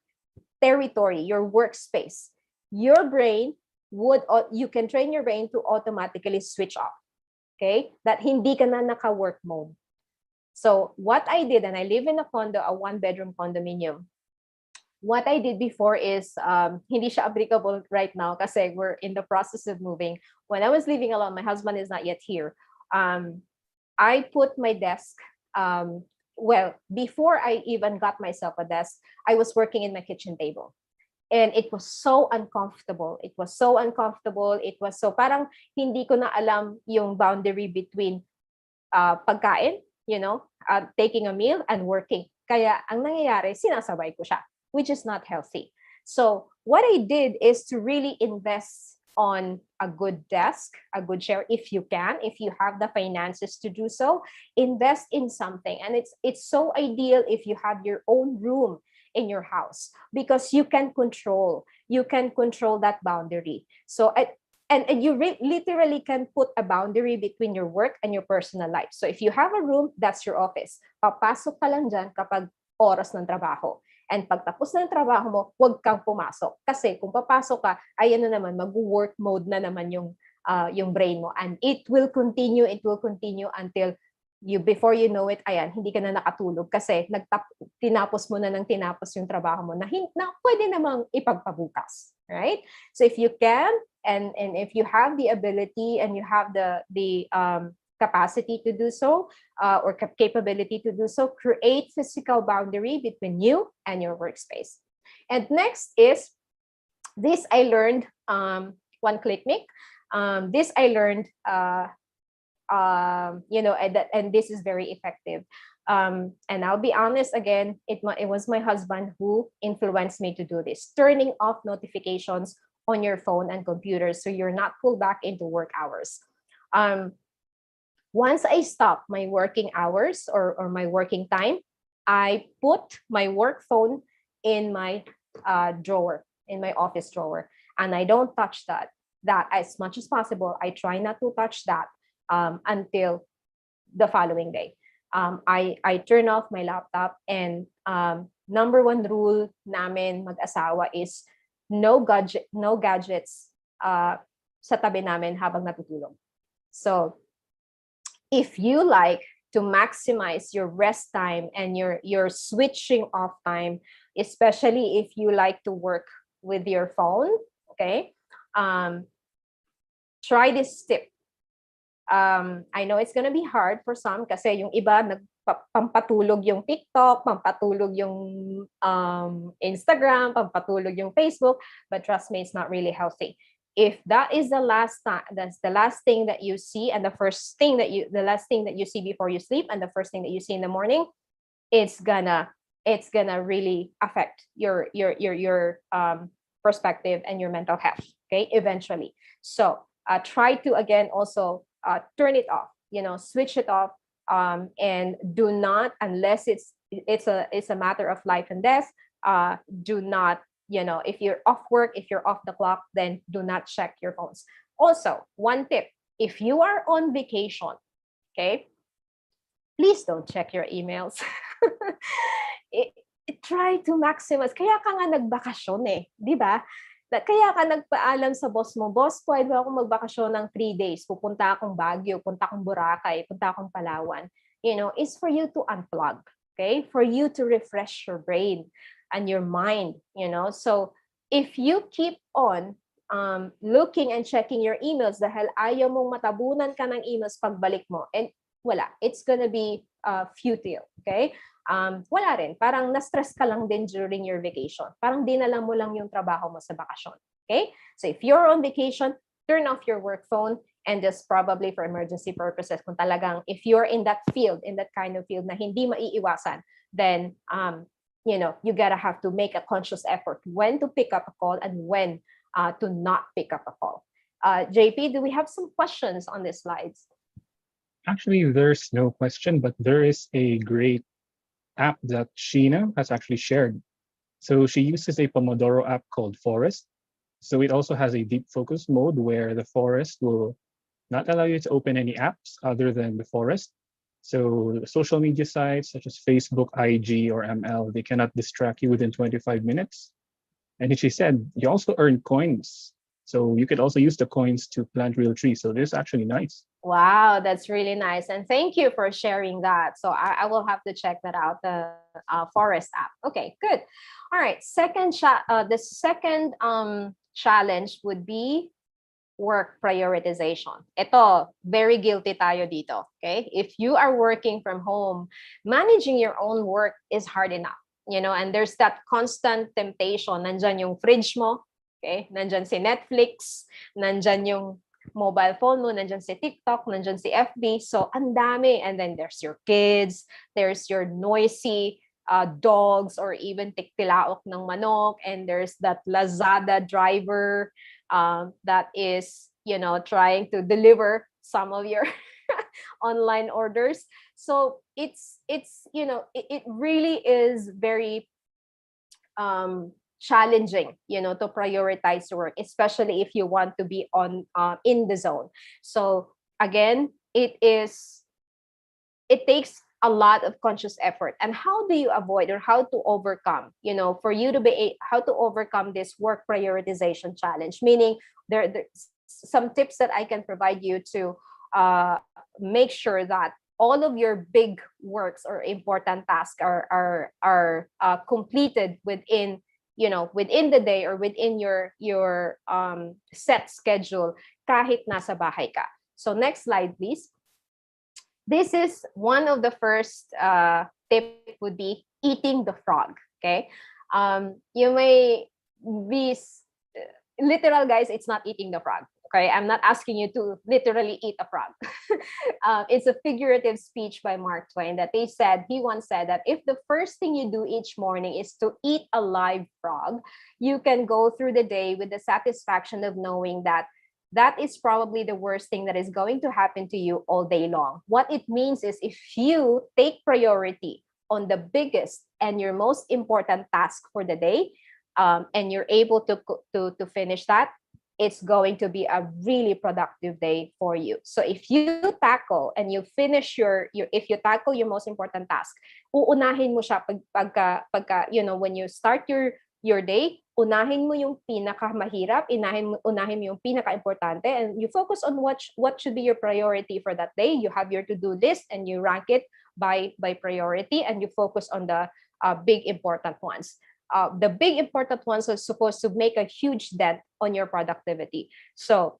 territory, your workspace, you can train your brain to automatically switch off. Okay? That hindi ka na naka-work mode. So what I did, and I live in a 1-bedroom condominium, what I did before is, hindi siya applicable right now kasi we're in the process of moving. When I was living alone, my husband is not yet here. I put my desk, before I even got myself a desk, I was working in my kitchen table. And it was so uncomfortable. It was so parang hindi ko na alam yung boundary between pagkain, taking a meal and working. Kaya ang nangyayari, sinasabay ko siya, which is not healthy. So what I did is to really invest on a good desk, a good chair, if you have the finances to do so, invest in something. And it's so ideal if you have your own room in your house because you can control that boundary. So and you literally can put a boundary between your work and your personal life. So if you have a room, that's your office. Papasok ka lang dyan kapag oras ng trabaho. And pagtapos ng trabaho mo, huwag kang pumasok. Kasi kung papasok ka, ay mag-work mode na naman yung brain mo. And it will continue until before you know it, hindi ka na nakatulog kasi tinapos mo na yung trabaho mo na pwede namang ipagpabukas. Right? So if you can, and if you have the ability and you have the capacity to do so, or capability to do so, create physical boundary between you and your workspace. And next is, this I learned, one click Nick. This I learned, and this is very effective. And I'll be honest again, it was my husband who influenced me to do this. Turning off notifications on your phone and computer so you're not pulled back into work hours. Once I stop my working hours or my working time, I put my work phone in my drawer, in my office drawer, and I don't touch that as much as possible. I try not to touch that until the following day. I turn off my laptop, and number one rule namin mag-asawa is no gadgets sa tabi namin habang natutulog. So if you like to maximize your rest time and your switching off time, especially if you like to work with your phone, okay, try this tip. I know it's gonna be hard for some kasi yung iba pampatulog yung TikTok, pampatulog yung Instagram, pampatulog yung Facebook, but trust me, it's not really healthy. If that is the last thing that you see, and the last thing that you see before you sleep, and the first thing that you see in the morning, it's gonna really affect your perspective and your mental health. Okay, eventually. So try to again also turn it off. Switch it off, and do not, unless it's a matter of life and death. Do not if you're off work, if you're off the clock, then do not check your phones. Also, one tip, if you are on vacation, okay, please don't check your emails. Try to maximize. Kaya ka nga nagbakasyon di ba? Kaya ka nagpaalam sa boss mo, boss, pwede ako magbakasyon ng 3 days. Pupunta akong Baguio, punta akong Boracay, punta akong Palawan. It's for you to unplug, okay? For you to refresh your brain and your mind, So if you keep on looking and checking your emails dahil ayaw mong matabunan ka ng emails pagbalik mo, and wala, it's gonna be futile, okay? Wala rin, parang na-stress ka lang din during your vacation. Parang dinala mo lang yung trabaho mo sa bakasyon, okay? So if you're on vacation, turn off your work phone, and just probably for emergency purposes, kung talagang, if you're in that field, in that kind of field na hindi maiiwasan, then, you gotta have to make a conscious effort when to pick up a call and when to not pick up a call. JP, do we have some questions on these slides? Actually, there's no question, but there is a great app that Sheena has actually shared. So she uses a Pomodoro app called Forest. So it also has a deep focus mode where the Forest will not allow you to open any apps other than the Forest. So the social media sites such as Facebook, IG, or ML, they cannot distract you within 25 minutes. And she said, you also earn coins. So you could also use the coins to plant real trees. So this is actually nice. Wow, that's really nice. And thank you for sharing that. So I will have to check that out, the Forest app. Okay, good. All right, the second challenge would be work prioritization. Ito, very guilty tayo dito, okay? If you are working from home, managing your own work is hard enough, and there's that constant temptation. Nandyan yung fridge mo, okay? Nandyan si Netflix, nandyan yung mobile phone mo, nandyan si TikTok, nandyan si FB. So, ang dami. And then there's your kids, there's your noisy dogs, or even tiktilaok ng manok. And there's that Lazada driver that is, trying to deliver some of your online orders. So it's it really is very challenging, to prioritize work, especially if you want to be on in the zone. So again, it takes a lot of conscious effort. And how do you avoid, or how to overcome, for you to how to overcome this work prioritization challenge? Meaning there's some tips that I can provide you to make sure that all of your big works or important tasks are completed within the day, or within your set schedule, kahit nasa bahay ka. So next slide, please. This is one of the first tip would be eating the frog. Okay, you may be literal, guys. It's not eating the frog. Okay, I'm not asking you to literally eat a frog. It's a figurative speech by Mark Twain that he once said that if the first thing you do each morning is to eat a live frog, you can go through the day with the satisfaction of knowing that that is probably the worst thing that is going to happen to you all day long. What it means is, if you take priority on the biggest and your most important task for the day, and you're able to finish that, it's going to be a really productive day for you. So if you tackle and you finish if you tackle your most important task, uunahin mo siya pagka when you start your day, unahin mo yung pinakamahirap, unahin mo yung pinaka-importante, and you focus on what should be your priority for that day. You have your to-do list and you rank it by priority, and you focus on the big important ones. The big important ones are supposed to make a huge dent on your productivity. So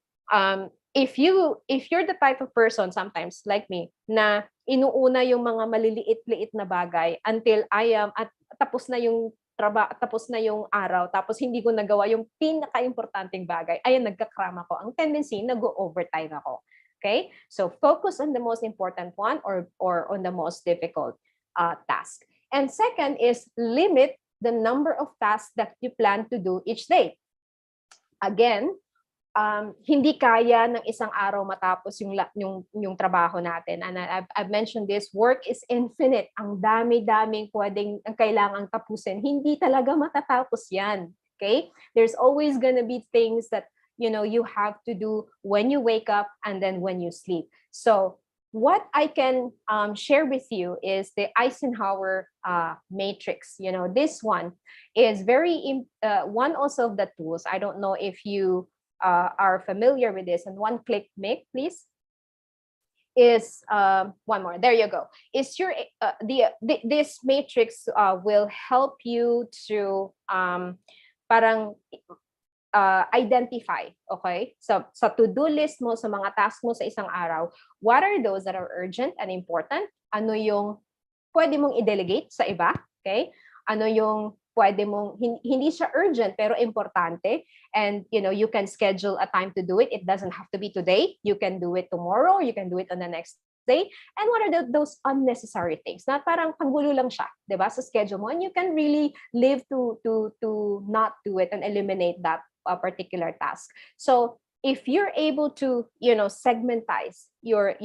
if you're the type of person, sometimes like me, na inuuna yung mga maliliit-liit na bagay until at tapos na yung tapos na yung araw, tapos hindi ko nagawa yung pinaka-importanting bagay, ayan, nagka-cram ako. Ang tendency, nag-overtime ako. Okay? So focus on the most important one, or on the most difficult task. And second is limit the number of tasks that you plan to do each day. Again, hindi kaya ng isang araw matapos yung trabaho natin. And I've mentioned this, work is infinite. Ang dami-daming ang kailangang tapusin. Hindi talaga matatapos yan. Okay, there's always going to be things that you have to do when you wake up and then when you sleep. So what I can share with you is the Eisenhower matrix. This one is one also of the tools. I don't know if you are familiar with this. And one click make, please. Is one more. There you go. Is your this matrix will help you to parang identify, okay? So sa to-do list mo, sa mga task mo sa isang araw, what are those that are urgent and important? Ano yung pwede mong i-delegate sa iba, okay? Ano yung pwede mong, hindi siya urgent pero importante, and you can schedule a time to do it. It doesn't have to be today. You can do it tomorrow, you can do it on the next day. And what are those unnecessary things? Na parang panggulo lang siya, 'di ba? Sa schedule mo, and you can really live to not do it and eliminate that particular task. So if you're able to segmentize your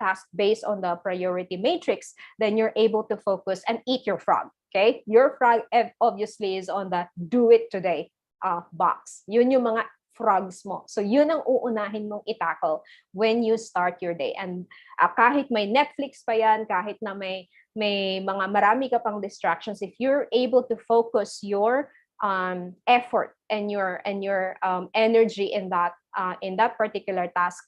task based on the priority matrix, then you're able to focus and eat your frog. Okay, your frog obviously is on the do it today box. Yun yung mga frogs mo. So yun ang uunahin mong i-tackle when you start your day. And kahit may Netflix pa yan, kahit na may mga marami ka pang distractions, if you're able to focus your effort and your energy in that particular task,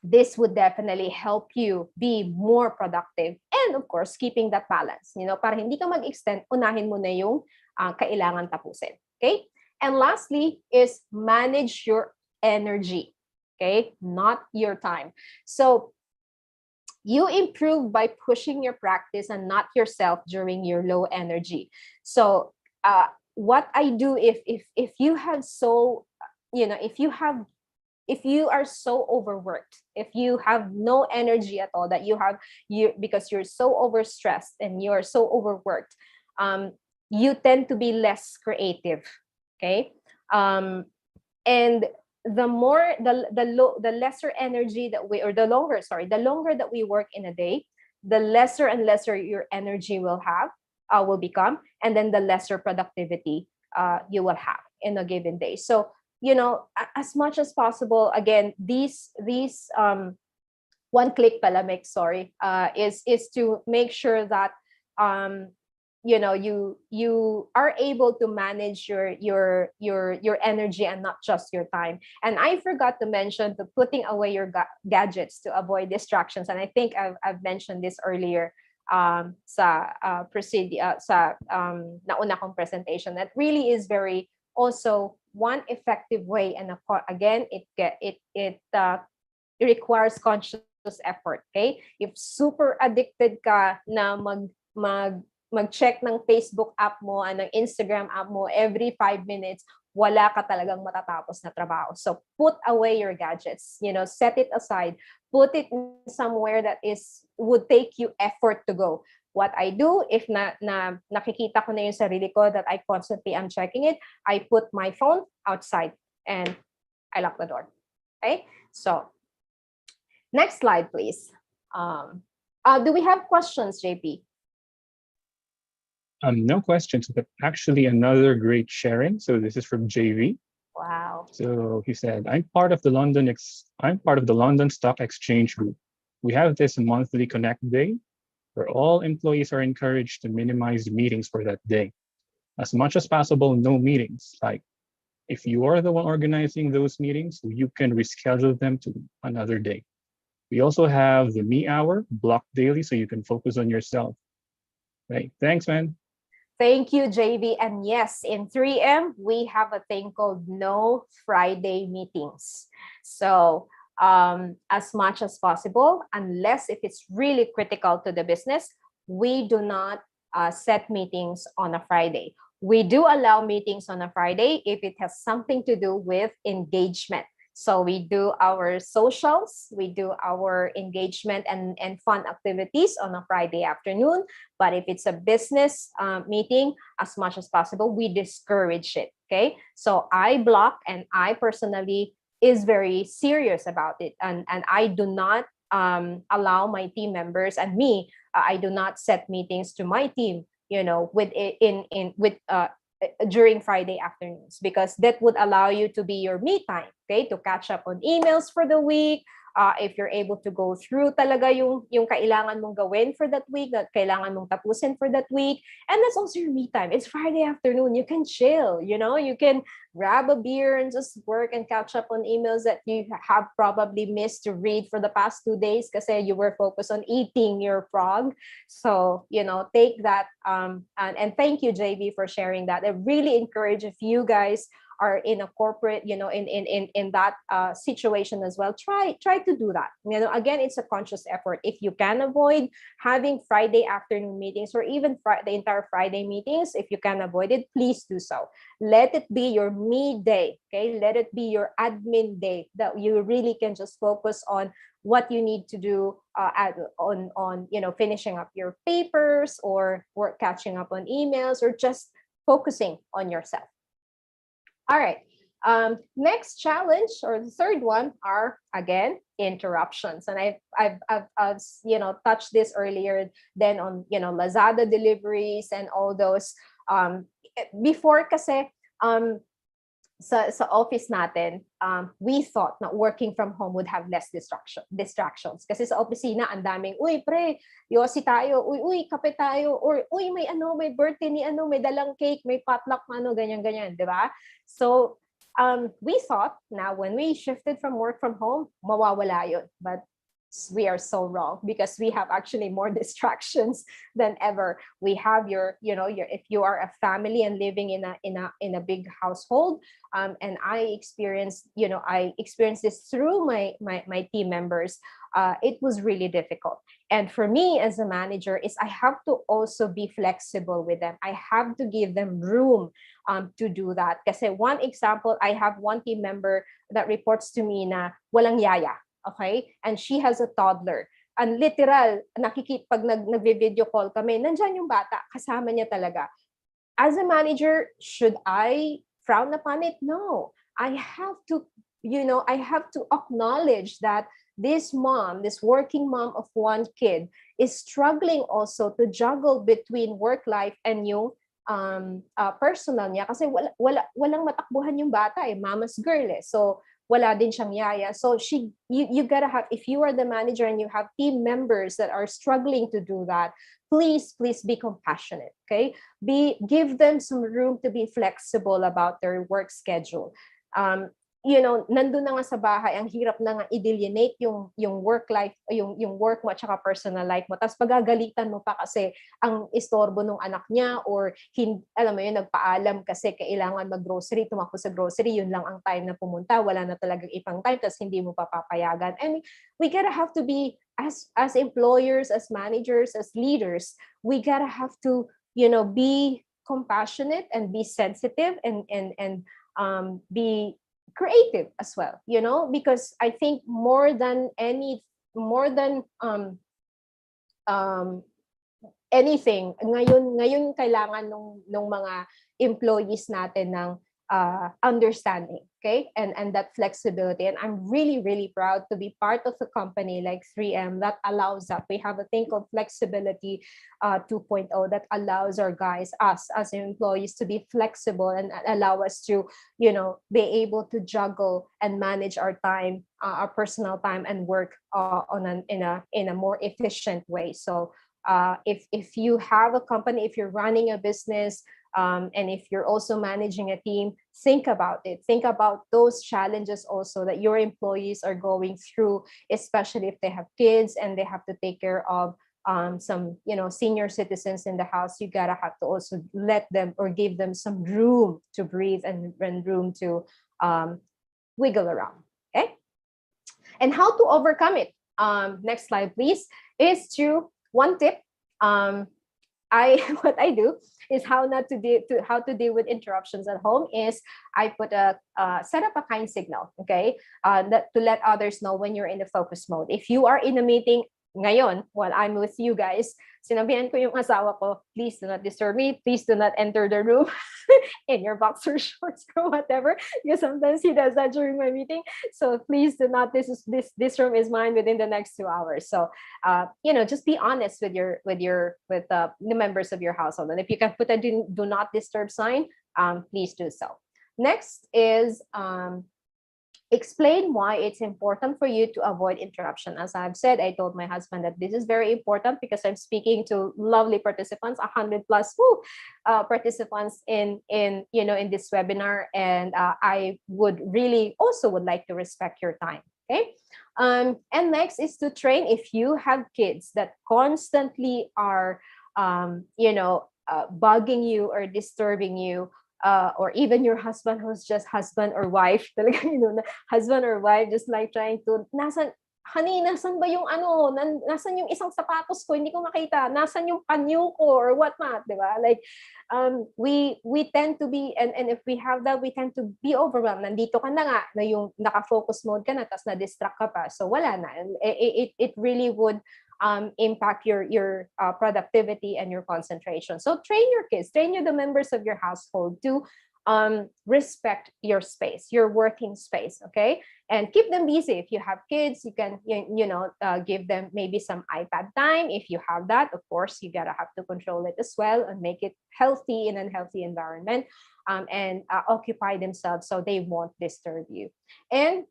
this would definitely help you be more productive, and of course keeping that balance, para hindi ka mag-extend, unahin mo na yung kailangan tapusin. Okay, and lastly is manage your energy, okay, not your time. So you improve by pushing your practice and not yourself during your low energy. So what I do, if you have if you are so overworked, if you have no energy at all, that because you're so overstressed and you're so overworked, you tend to be less creative. Okay, and the lesser energy that we, or the longer that we work in a day, the lesser and lesser your energy will become, and then the lesser productivity you will have in a given day. So as much as possible, again, these one click palamik, is to make sure that you are able to manage your energy and not just your time. And I forgot to mention to putting away your gadgets to avoid distractions. And I think I've mentioned this earlier sa nauna kong presentation. That really is very also one effective way, and again, it requires conscious effort. Okay, if super addicted ka na mag-check ng Facebook app mo and ng Instagram app mo every 5 minutes, wala ka talagang matatapos na trabaho. So put away your gadgets, set it aside, put it somewhere that would take you effort to go. What I do, if nakikita ko na yung sarili ko that I constantly am checking it, I put my phone outside and I lock the door. Okay, so next slide, please. Do we have questions, JP? No questions, but actually another great sharing. So this is from JV. Wow. So he said, I'm part of the London Stock Exchange Group. We have this monthly Connect Day where all employees are encouraged to minimize meetings for that day. As much as possible, no meetings. Like if you are the one organizing those meetings, you can reschedule them to another day. We also have the me hour blocked daily so you can focus on yourself. Right. Thanks, man. Thank you, JV. And yes, in 3M, we have a thing called no Friday meetings. So as much as possible, unless if it's really critical to the business, we do not set meetings on a Friday. We do allow meetings on a Friday if it has something to do with engagement. So we do our socials, we do our engagement and fun activities on a Friday afternoon. But if it's a business meeting, as much as possible, we discourage it. Okay, so I block, and I personally is very serious about it, and I do not allow my team members and me. I do not set meetings to my team, with during Friday afternoons, because that would allow you to be your me time, okay, to catch up on emails for the week. If you're able to go through talaga yung kailangan mong gawin for that week, that kailangan mong tapusin for that week. And that's also your me time. It's Friday afternoon. You can chill, you can grab a beer and just work and catch up on emails that you have probably missed to read for the past 2 days because you were focused on eating your frog. So, take that. And thank you, JB, for sharing that. I really encourage, if you guys are in a corporate, in that situation as well, try to do that. Again, it's a conscious effort. If you can avoid having Friday afternoon meetings, or even the entire Friday meetings, if you can avoid it, please do so. Let it be your me day, okay? Let it be your admin day, that you really can just focus on what you need to do on finishing up your papers, or catching up on emails, or just focusing on yourself. All right. Next challenge, or the third one, are again interruptions. And I've touched this earlier then on Lazada deliveries and all those. Before kasi sa office natin, we thought na working from home would have less distractions. Kasi sa opisina, ang daming, uy, pre, yosi tayo, uy, kape tayo, or uy, may birthday ni may dalang cake, may potluck, ganyan, di ba? So, we thought na when we shifted from work from home, mawawala yun. But we are so wrong, because we have actually more distractions than ever. We have if you are a family and living in a big household, and I experienced this through my team members. It was really difficult. And for me as a manager, is I have to also be flexible with them. I have to give them room to do that. Kasi one example, I have one team member that reports to me na walang yaya. Okay? And she has a toddler. And literal, pag nag-video call kami, nandyan yung bata, kasama niya talaga. As a manager, should I frown upon it? No. I have to acknowledge that this mom, this working mom of one kid, is struggling also to juggle between work life and yung personal niya. Kasi walang matakbuhan yung bata, mama's girl . So, wala din siyang yaya. So you gotta have, if you are the manager and you have team members that are struggling to do that, please be compassionate, okay? Give them some room to be flexible about their work schedule. Nandun na nga sa bahay, ang hirap na nga i-delineate yung work life, yung work mo at saka personal life mo. Tapos pagagalitan mo pa kasi ang istorbo ng anak niya, or alam mo yun, nagpaalam kasi kailangan mag-grocery, tumakbo sa grocery, yun lang ang time na pumunta, wala na talagang ibang time, tapos hindi mo papapayagan. And we gotta have to be, as employers, as managers, as leaders, we gotta have to, be compassionate and be sensitive and be creative as well, because I think more than anything, ngayon kailangan nung mga employees natin ng understanding, okay, and that flexibility. And I'm really, really proud to be part of a company like 3M that allows that. We have a thing called Flexibility 2.0 that allows our guys, us as employees, to be flexible and allow us to, be able to juggle and manage our time, our personal time and work in a more efficient way. So if you have a company, if you're running a business, and if you're also managing a team, think about it. Think about those challenges also that your employees are going through, especially if they have kids and they have to take care of some, senior citizens in the house. You gotta have to also let them, or give them some room to breathe and room to wiggle around. Okay. And how to overcome it? Next slide, please. Is to one tip. What I do is how to deal with interruptions at home is I put set up a kind signal, okay, that to let others know when you're in the focus mode. If you are in a meeting ngayon while I'm with you guys, sinabihan ko yung asawa ko, please do not disturb me, please do not enter the room in your boxer shorts or whatever, because sometimes he does that during my meeting. So please do not, this room is mine within the next 2 hours. So just be honest with the members of your household. And if you can put a do not disturb sign, please do so. Next is explain why it's important for you to avoid interruption. As I've said, I told my husband that this is very important because I'm speaking to lovely participants, 100 plus participants in this webinar, and I would like to respect your time. Okay. And next is to train if you have kids that constantly are bugging you or disturbing you, or even your husband who's just husband or wife, husband or wife, just like trying to, honey, nasan ba yung nasan yung isang sapatos ko, hindi ko makita, nasan yung panyo ko, or whatnot, di ba? Like, we tend to be, and if we have that, we tend to be overwhelmed. Nandito ka na nga, na yung naka-focus mode ka na, tas na-distract ka pa, so wala na. It really would impact your productivity and your concentration. So train your kids, train the members of your household to respect your space, your working space, okay? And keep them busy. If you have kids, you can give them maybe some iPad time. If you have that, of course, you gotta have to control it as well and make it healthy in a healthy environment, and occupy themselves so they won't disturb you. And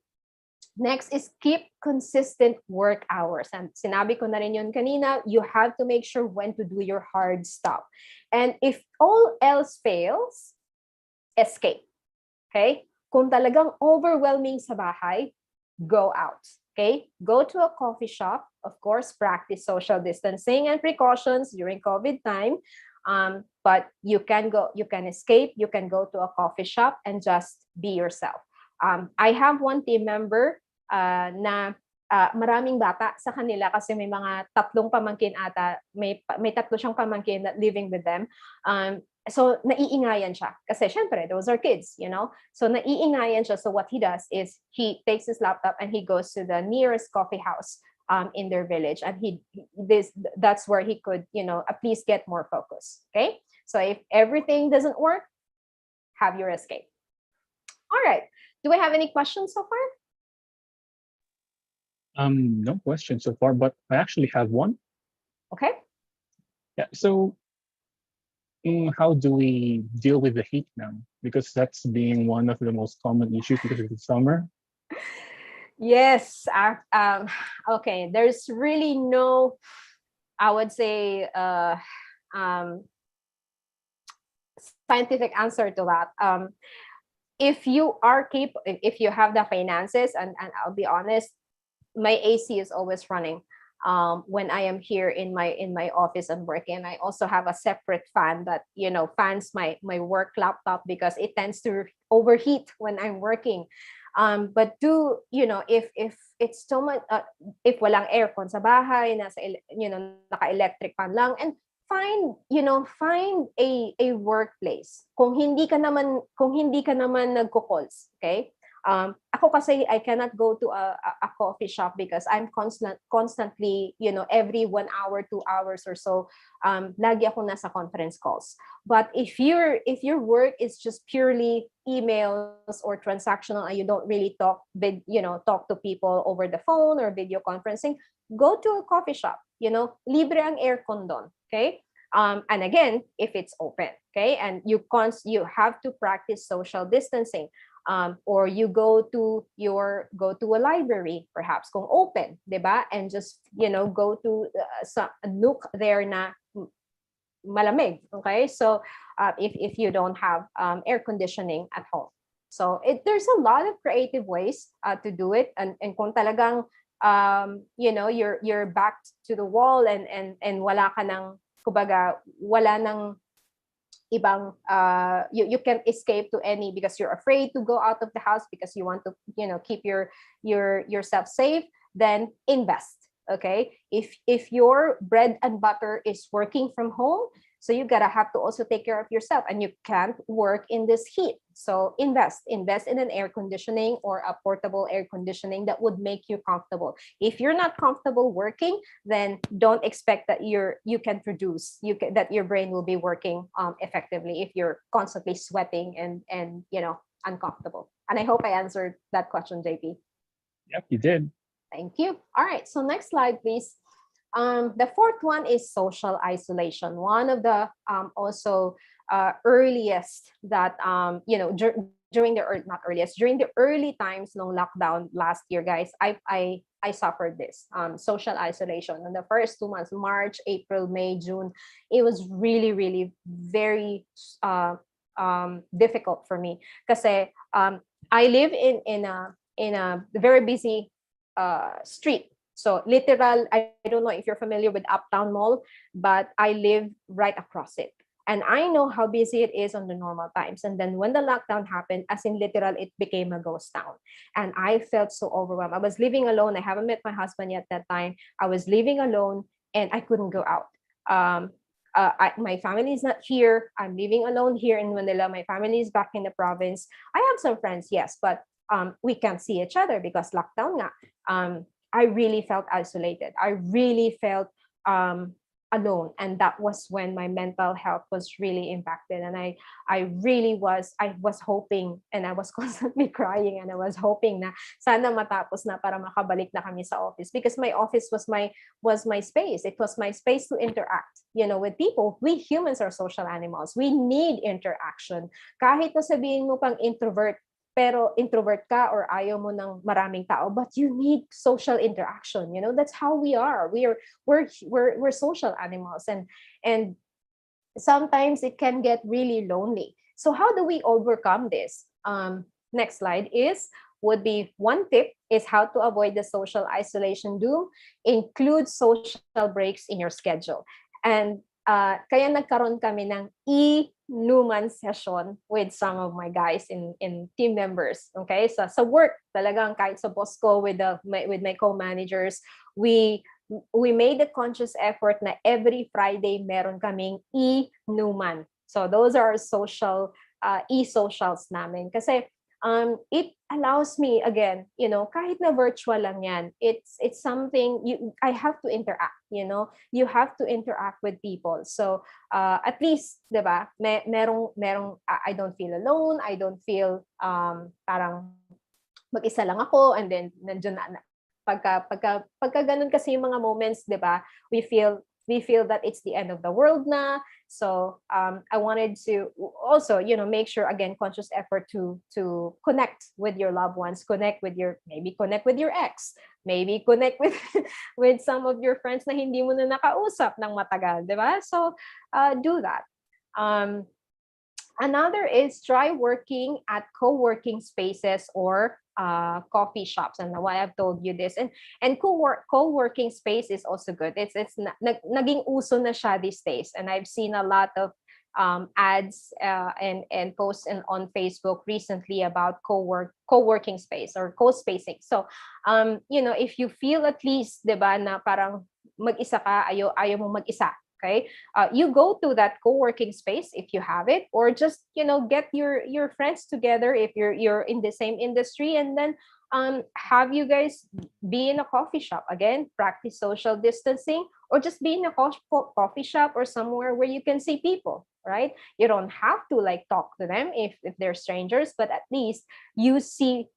next is keep consistent work hours. And sinabi ko na rin yun kanina, you have to make sure when to do your hard stop. And if all else fails, escape. Okay? Kung talagang overwhelming sa bahay, go out. Okay? Go to a coffee shop. Of course, practice social distancing and precautions during COVID time. But you can escape, you can go to a coffee shop and just be yourself. I have one team member na maraming bata sa kanila kasi may mga 3 pamangkin ata, may 3 siyang pamangkin that living with them. So naiingayan siya kasi syempre those are kids, so naiingayan siya. So what he does is he takes his laptop and he goes to the nearest coffee house in their village, and that's where he could at least get more focus. Okay, so if everything doesn't work, have your escape. All right, do we have any questions so far? No questions so far, but I actually have one. Okay. Yeah. So, how do we deal with the heat now? Because that's being one of the most common issues because it's summer. Yes. Okay. There's really no, I would say, scientific answer to that. If you have the finances, and I'll be honest, my AC is always running when I am here in my office and working. I also have a separate fan that fans my work laptop because it tends to overheat when I'm working. But if it's too much, if walang aircon sa bahay, naka-electric fan lang, and find a workplace kung hindi ka naman nagko-calls, okay? Ako kasi I cannot go to a coffee shop because I'm constantly every 1 hour, 2 hours or so, lagi ako nasa conference calls. But if your work is just purely emails or transactional and you don't really talk to people over the phone or video conferencing, go to a coffee shop. Libre ang aircon doon, okay? And again, if it's open, okay, and you have to practice social distancing. Or you go to a library, perhaps kung open, diba? And just go to a nook there na malamig, okay? So if you don't have air conditioning at home, so there's a lot of creative ways to do it, and kung talagang you're back to the wall and wala ka nang, kumbaga, wala nang ibang you can't escape to any because you're afraid to go out of the house because you want to keep yourself safe, then invest. Okay, if your bread and butter is working from home, so you gotta have to also take care of yourself, and you can't work in this heat. So invest in an air conditioning or a portable air conditioning that would make you comfortable. If you're not comfortable working, then don't expect that you can produce, that your brain will be working effectively if you're constantly sweating and uncomfortable. And I hope I answered that question, JP. Yep, you did. Thank you. All right, so next slide, please. The fourth one is social isolation. One of the also earliest that during the not earliest, during the early times no lockdown last year, guys, I suffered this social isolation in the first 2 months, March, April, May, June. It was really, really very difficult for me kasi I live in a very busy street. So literal, I don't know if you're familiar with Uptown Mall, but I live right across it. And I know how busy it is on the normal times. And then when the lockdown happened, as in literal, it became a ghost town. And I felt so overwhelmed. I was living alone. I haven't met my husband yet that time. I was living alone and I couldn't go out. My family is not here. I'm living alone here in Manila. My family is back in the province. I have some friends, yes, but we can't see each other because lockdown nga. I really felt isolated. I really felt alone, and that was when my mental health was really impacted. And I was hoping, and I was constantly crying, and I was hoping na sana matapos na para makabalik na kami sa office, because my office was my space. It was my space to interact, with people. We humans are social animals. We need interaction. Kahit na sabihin mo pang introvert, pero introvert ka or ayaw mo ng maraming tao, but you need social interaction. That's how we are. We're social animals, and sometimes it can get really lonely. So how do we overcome this? Next slide would be one tip is how to avoid the social isolation doom. Include social breaks in your schedule. And kaya nagkaroon kami ng Newman session with some of my guys in team members. Okay, so sa work talagang kahit sa boss ko with my co-managers, we made a conscious effort na every Friday meron kaming Newman. So those are social e-socials namin kasi it allows me, again, kahit na virtual lang yan, it's something I have to interact, you have to interact with people. So at least, diba, merong I don't feel alone, I don't feel parang mag-isa lang ako, and then nandiyan na pagka ganun kasi yung mga moments, diba, we feel that it's the end of the world na. So I wanted to also, make sure, again, conscious effort to connect with your loved ones, connect with your ex, maybe connect with some of your friends na hindi mo na nakausap ng matagal, diba? So do that. Another is try working at co-working spaces or coffee shops. And why I've told you this, and co-working space is also good. It's naging uso na siya these days, and I've seen a lot of ads and posts on Facebook recently about co-working space or co-spacing. So if you feel at least, diba, na parang mag-isa ka, ayaw mo mag-isa. Okay, you go to that co-working space if you have it, or just get your friends together if you're in the same industry, and then have you guys be in a coffee shop. Again, practice social distancing, or just be in a coffee shop or somewhere where you can see people. Right, you don't have to talk to them if they're strangers, but at least you see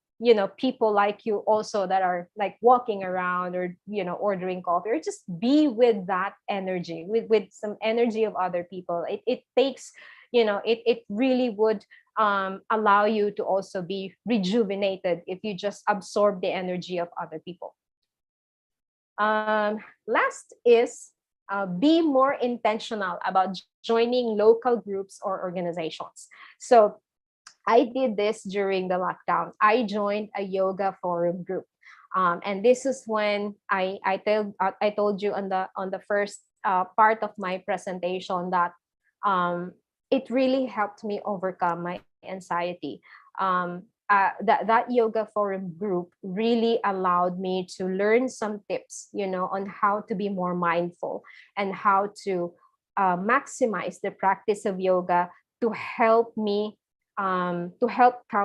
people like you also that are walking around or ordering coffee, or just be with that energy, with some energy of other people. It takes it really would allow you to also be rejuvenated if you just absorb the energy of other people. Last is be more intentional about joining local groups or organizations. So I did this during the lockdown. I joined a yoga forum group, and this is when I told you on the first part of my presentation that it really helped me overcome my anxiety. That yoga forum group really allowed me to learn some tips, on how to be more mindful and how to maximize the practice of yoga to help calm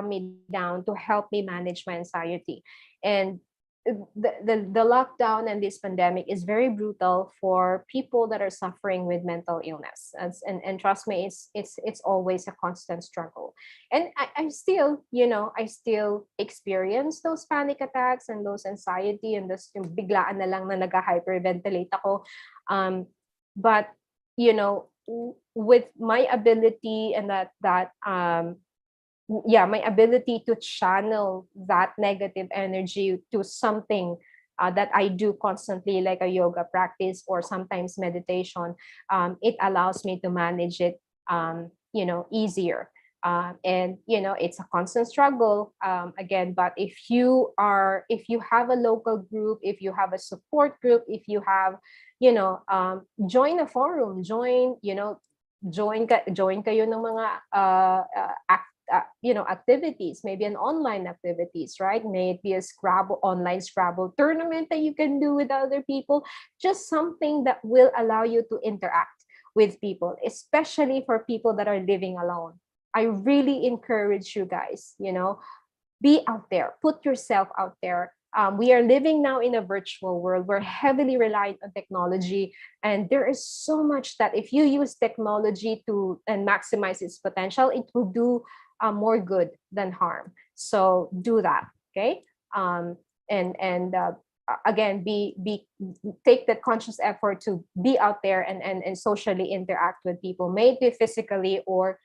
me down, to help me manage my anxiety. And the lockdown and this pandemic is very brutal for people that are suffering with mental illness. And trust me, it's always a constant struggle. And I still, I still experience those panic attacks and those anxiety and those biglaan na lang na nag-hyperventilate ako. But with my ability and my ability to channel that negative energy to something that I do constantly, like a yoga practice or sometimes meditation, it allows me to manage it, easier. And it's a constant struggle, again. But if you have a local group, if you have a support group, if you have, join a forum, join kayo ng mga activities, maybe an online activities, right? May it be a online Scrabble tournament that you can do with other people, just something that will allow you to interact with people, especially for people that are living alone. I really encourage you guys, be out there, put yourself out there. We are living now in a virtual world. We're heavily reliant on technology, and there is so much that if you use technology and maximize its potential, it will do more good than harm. So do that, okay? Again, take that conscious effort to be out there and socially interact with people, may it be physically or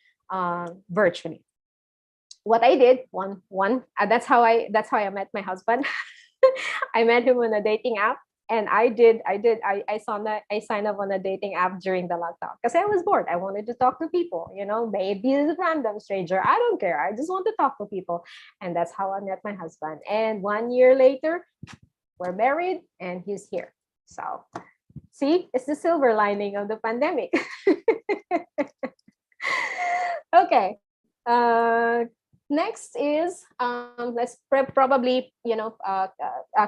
virtually. What I did, that's how I met my husband. I met him on a dating app, and I signed up on a dating app during the lockdown because I was bored. I wanted to talk to people, maybe a random stranger. I don't care. I just want to talk to people. And that's how I met my husband. And 1 year later, we're married and he's here. So see, it's the silver lining of the pandemic. Okay. Next is let's probably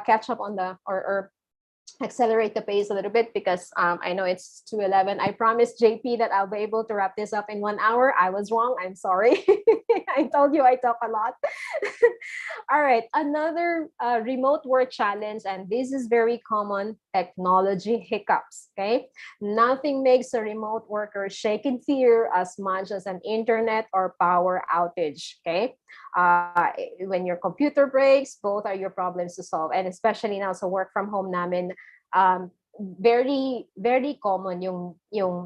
catch up on or accelerate the pace a little bit, because I know it's 2:11. I promised JP that I'll be able to wrap this up in 1 hour. I was wrong. I'm sorry. I told you I talk a lot. All right, another remote work challenge, and this is very common: technology hiccups. Okay, nothing makes a remote worker shake in fear as much as an internet or power outage. Okay, when your computer breaks, both are your problems to solve, and especially now sa work from home namin, very very common yung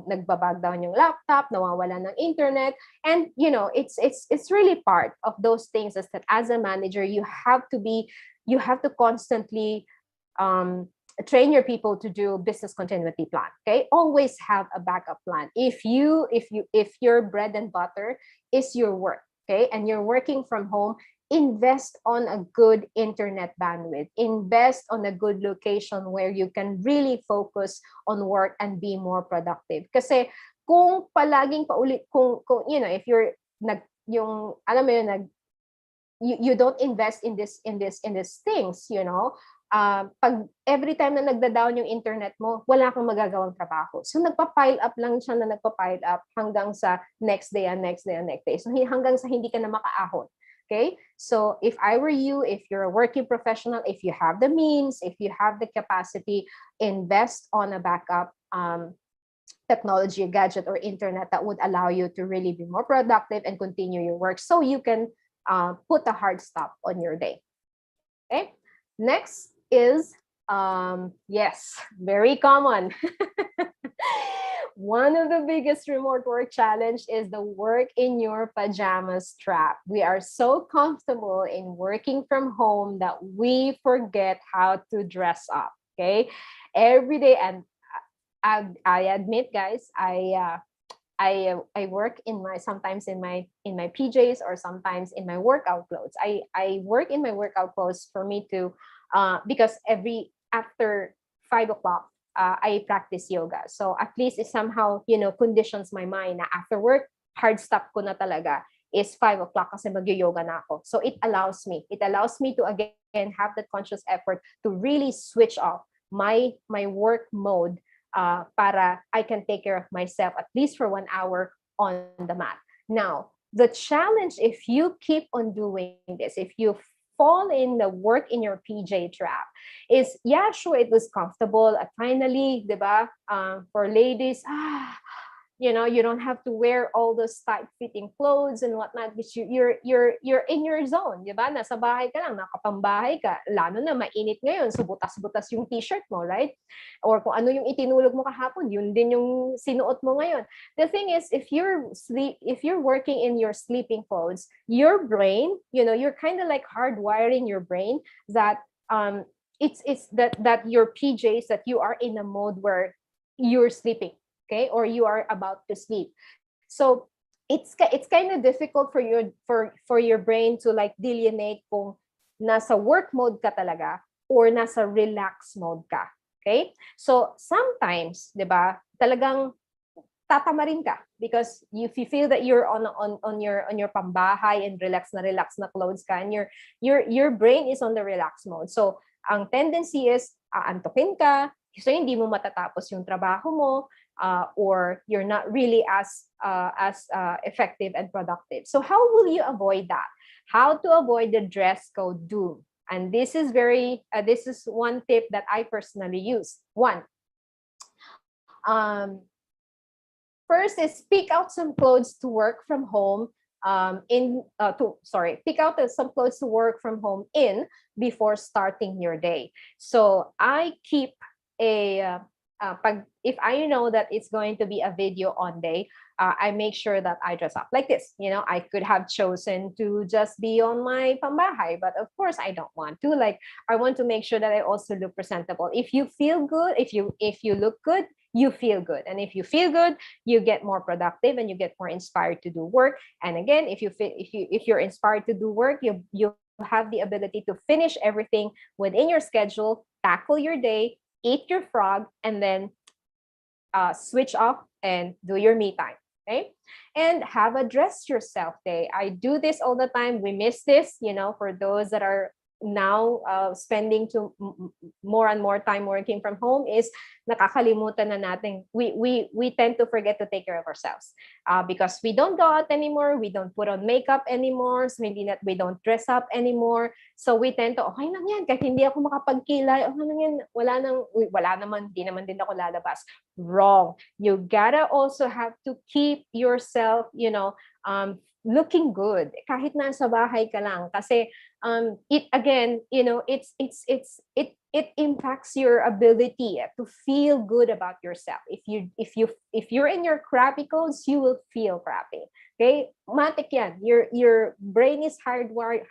nagbabag down yung laptop, nawawala ng internet. And it's really part of those things, is that as a manager you have to constantly train your people to do business continuity plan. Okay, always have a backup plan. If your bread and butter is your work, okay, and you're working from home, invest on a good internet bandwidth, invest on a good location where you can really focus on work and be more productive. Kasi kung palaging paulit, kung if you're you don't invest in these things, pag every time na nagda-down yung internet mo, wala kang magagawang trabaho. So nagpa-pile up lang siya na nagpa-pile up hanggang sa next day and next day and next day. So hanggang sa hindi ka na makaahon. Okay, so if I were you, if you're a working professional, if you have the means, if you have the capacity, invest on a backup technology, gadget, or internet that would allow you to really be more productive and continue your work, so you can put a hard stop on your day. Okay, next is yes, very common. One of the biggest remote work challenge is the work in your pajamas trap. We are so comfortable in working from home that we forget how to dress up. Okay, every day. And I admit, guys, I work sometimes in my PJs, or sometimes in my workout clothes. I work in my workout clothes for me to because after 5 o'clock. I practice yoga. So at least it somehow, conditions my mind na after work, hard stop ko na talaga is 5 o'clock kasi mag-yoga na ako. So it allows me to again have that conscious effort to really switch off my work mode para I can take care of myself at least for 1 hour on the mat. Now, the challenge, if you keep on doing this, if you fall in the work in your PJ trap, is, yeah, sure, it was comfortable. Finally, diba, for ladies, You don't have to wear all those tight-fitting clothes and whatnot because you're in your zone, di ba? Nasa bahay ka lang, nakapambahay ka, lalo na mainit ngayon, so butas-butas yung t-shirt mo, right? Or kung ano yung itinulog mo kahapon, yun din yung sinuot mo ngayon. The thing is, if you're working in your sleeping clothes, your brain, you're kind of like hardwiring your brain that it's that your PJs, that you are in a mode where you're sleeping. Okay, or you are about to sleep. So it's kind of difficult for your brain to like delineate kung nasa work mode ka talaga or nasa relax mode ka. Okay? So sometimes, 'di ba, talagang tatamarin ka because if you feel that you're on your pambahay and relax na clothes ka, and your brain is on the relax mode. So ang tendency is aantukin ka, so hindi mo matatapos yung trabaho mo, or you're not really as effective and productive. So how will you avoid that? How to avoid the dress code doom? And this is one tip that I personally use. One, first is pick out some clothes to work from home. Pick out some clothes to work from home in before starting your day. So I keep if I know that it's going to be a video on day, I make sure that I dress up like this. I could have chosen to just be on my pambahay, but of course I don't want to. Like, I want to make sure that I also look presentable. If you feel good, if you look good, you feel good, and if you feel good, you get more productive and you get more inspired to do work. And again, if you're inspired to do work, you have the ability to finish everything within your schedule, tackle your day, eat your frog, and then switch off and do your me time. Okay, and have a dress yourself day. I do this all the time. We miss this, for those that are now spending more and more time working from home, is nakakalimutan na natin. We tend to forget to take care of ourselves because we don't go out anymore, we don't put on makeup anymore, so we don't dress up anymore. So we tend to, okay lang yan, kahit hindi ako makapagkilay, okay lang yan, wala naman, di naman din ako lalabas. Wrong. You gotta also have to keep yourself, looking good kahit nasa bahay ka lang, kasi it again, it impacts your ability to feel good about yourself. If you're in your crappy clothes, you will feel crappy. Okay, matik yan. Your brain is hardwired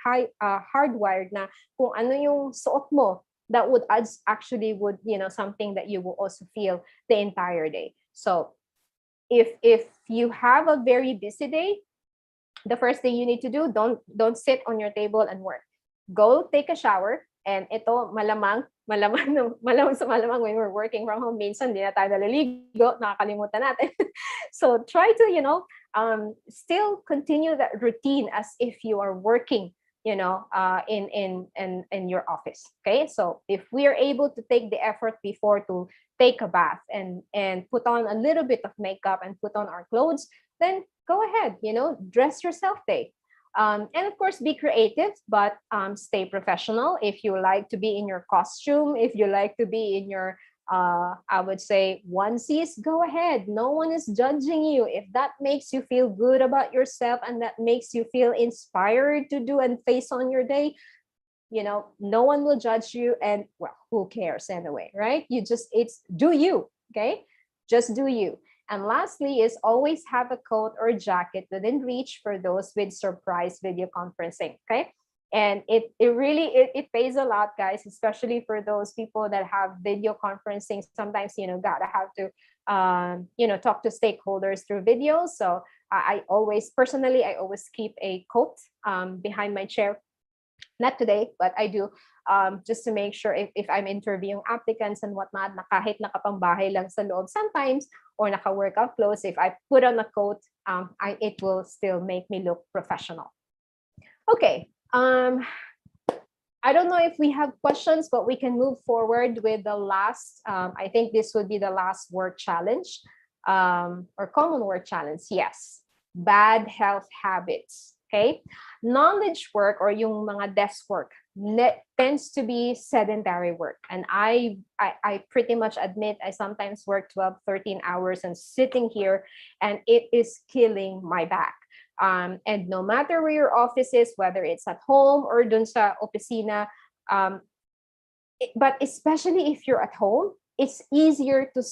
na kung ano yung suot mo, that would actually something that you will also feel the entire day. So if you have a very busy day, the first thing you need to do, don't sit on your table and work. Go take a shower. And ito, malamang when we're working from home, minsan di na tayo naliligo, nakakalimutan natin. So try to, still continue that routine as if you are working, in your office. Okay, so if we are able to take the effort before to take a bath and put on a little bit of makeup and put on our clothes, then go ahead, dress yourself day. And of course, be creative, but stay professional. If you like to be in your costume, if you like to be in your, I would say, onesies, go ahead. No one is judging you. If that makes you feel good about yourself and that makes you feel inspired to do and face on your day, no one will judge you. And well, who cares anyway, right? Do you, okay? Just do you. And lastly is always have a coat or jacket within reach for those with surprise video conferencing, okay? And it really pays a lot, guys, especially for those people that have video conferencing. Sometimes, gotta have to, talk to stakeholders through videos. So I always keep a coat behind my chair. Not today, but I do, just to make sure if I'm interviewing applicants and whatnot, na kahit nakapambahay lang sa loob sometimes, or naka-workout clothes, if I put on a coat, it will still make me look professional. Okay, I don't know if we have questions, but we can move forward with the last, I think this would be the last word challenge, or common word challenge. Yes, bad health habits. Okay, knowledge work or yung mga desk work tends to be sedentary work. And I pretty much admit I sometimes work 12, 13 hours and sitting here, and it is killing my back. And no matter where your office is, whether it's at home or dun sa opisina, but especially if you're at home, it's easier to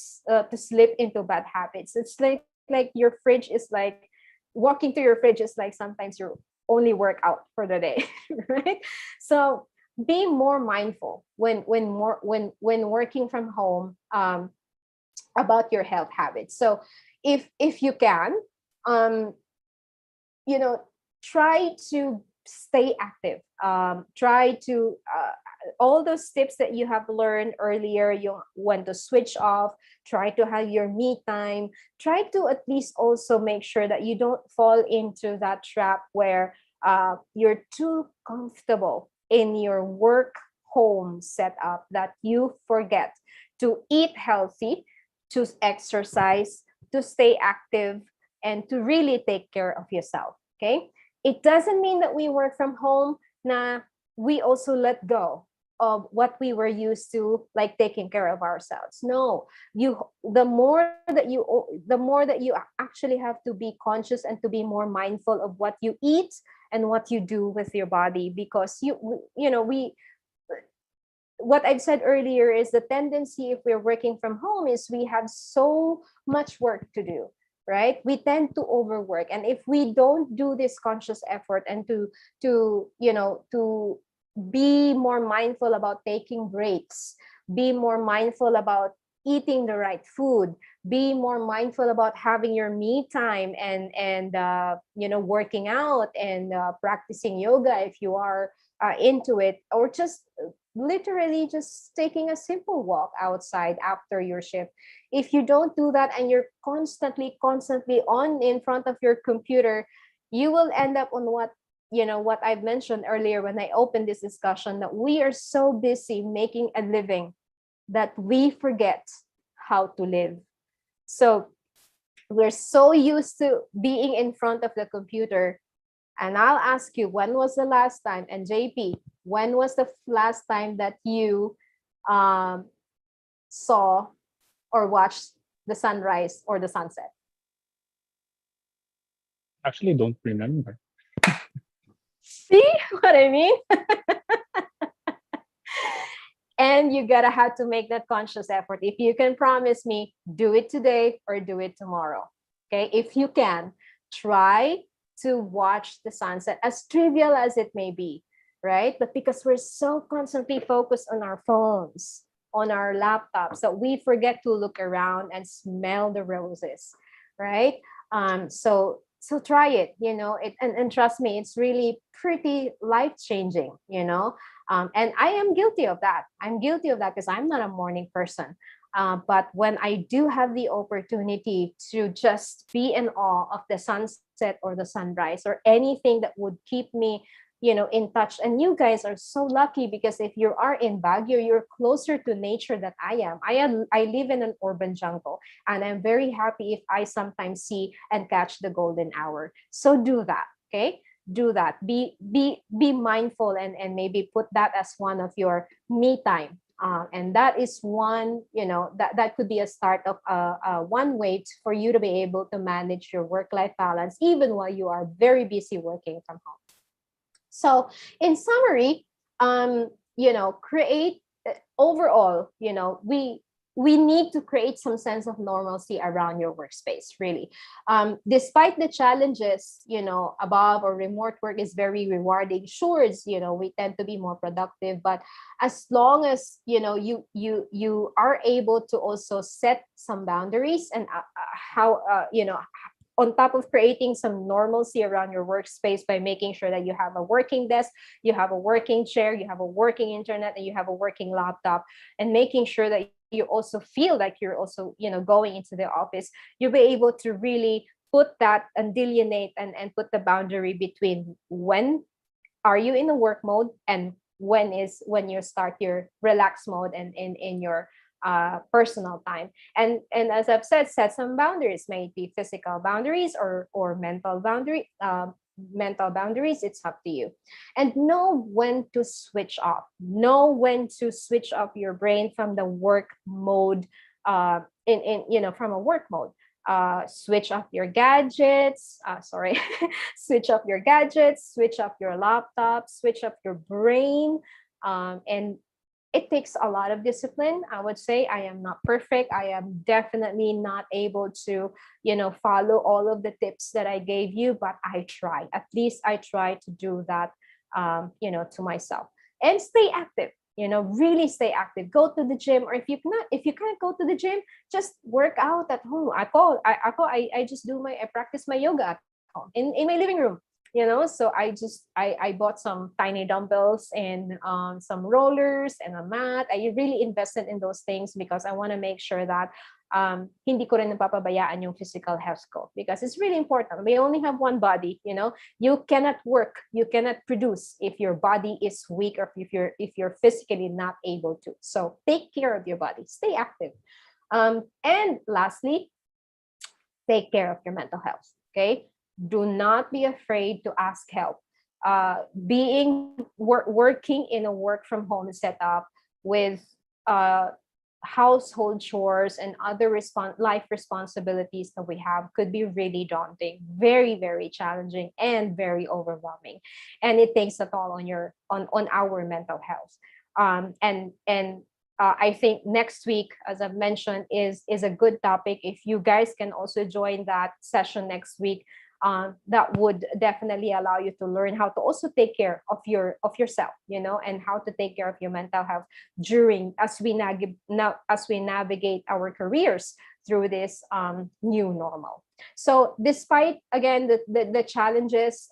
slip into bad habits. It's like your fridge is like, walking to your fridge is like sometimes your only workout for the day, right? So be more mindful when working from home, about your health habits. So if you can, um, you know, try to stay active. Try to all those tips that you have learned earlier. You want to switch off. Try to have your me time. Try to at least also make sure that you don't fall into that trap where you're too comfortable in your work home setup that you forget to eat healthy, to exercise, to stay active, and to really take care of yourself. Okay, it doesn't mean that we work from home na we also let go of what we were used to, like taking care of ourselves. No, the more that you actually have to be conscious and to be more mindful of what you eat and what you do with your body, because we what I've said earlier is the tendency, if we're working from home, is we have so much work to do, right? We tend to overwork. And if we don't do this conscious effort and to be more mindful about taking breaks, be more mindful about eating the right food, be more mindful about having your me time, and working out and practicing yoga if you are into it, or just literally just taking a simple walk outside after your shift. If you don't do that and you're constantly on in front of your computer, you will end up on what I've mentioned earlier when I opened this discussion, that we are so busy making a living that we forget how to live. So we're so used to being in front of the computer. And I'll ask you, when was the last time, and JP, when was the last time that you saw or watched the sunrise or the sunset? Actually, don't remember. See what I mean? And you gotta have to make that conscious effort. If you can promise me, do it today or do it tomorrow. Okay, if you can, try to watch the sunset, as trivial as it may be, right? But because we're so constantly focused on our phones, on our laptops, that we forget to look around and smell the roses, right? So try it, and trust me, it's really pretty life-changing, and I am guilty of that. I'm guilty of that because I'm not a morning person. But when I do have the opportunity to just be in awe of the sunset or the sunrise or anything that would keep me, in touch. And you guys are so lucky, because if you are in Baguio, you're closer to nature than I am. I live in an urban jungle, and I'm very happy if I sometimes see and catch the golden hour. So do that, okay? Do that. Be mindful, and maybe put that as one of your me time. And that is one, that could be a start of one way for you to be able to manage your work-life balance, even while you are very busy working from home. So in summary, create overall, we need to create some sense of normalcy around your workspace, really. Despite the challenges, above, or remote work is very rewarding. Sure, we tend to be more productive, but as long as, you are able to also set some boundaries, and on top of creating some normalcy around your workspace by making sure that you have a working desk, you have a working chair, you have a working internet, and you have a working laptop, and making sure that you also feel like you're also, going into the office, you'll be able to really put that and delineate and put the boundary between when are you in the work mode and when you start your relax mode and in your personal time. And as I've said, set some boundaries, may it be physical boundaries or mental boundary, mental boundaries, it's up to you. And know when to switch off. Know when to switch off your brain from the work mode, from a work mode. Switch off your gadgets. Switch off your gadgets. Switch off your laptop. Switch off your brain. And it takes a lot of discipline. I would say I am not perfect. I am definitely not able to, follow all of the tips that I gave you, but I try. At least I try to do that, to myself. And stay active. Really stay active. Go to the gym, or if you can't go to the gym, just work out at home. I just I practice my yoga at home in my living room. So I bought some tiny dumbbells and some rollers and a mat. I really invested in those things because I want to make sure that hindi ko rin napapabayaan yung physical health ko, because it's really important. We only have one body. You cannot work, you cannot produce if your body is weak, or if you're physically not able to. So take care of your body, stay active. And lastly, take care of your mental health. Okay. Do not be afraid to ask help. Working in a work from home setup with household chores and other life responsibilities that we have could be really daunting, very, very challenging, and very overwhelming. And it takes a toll on our mental health. I think next week, as I've mentioned, is a good topic. If you guys can also join that session next week, that would definitely allow you to learn how to also take care of yourself, and how to take care of your mental health as we navigate our careers through this new normal. So despite, again, the challenges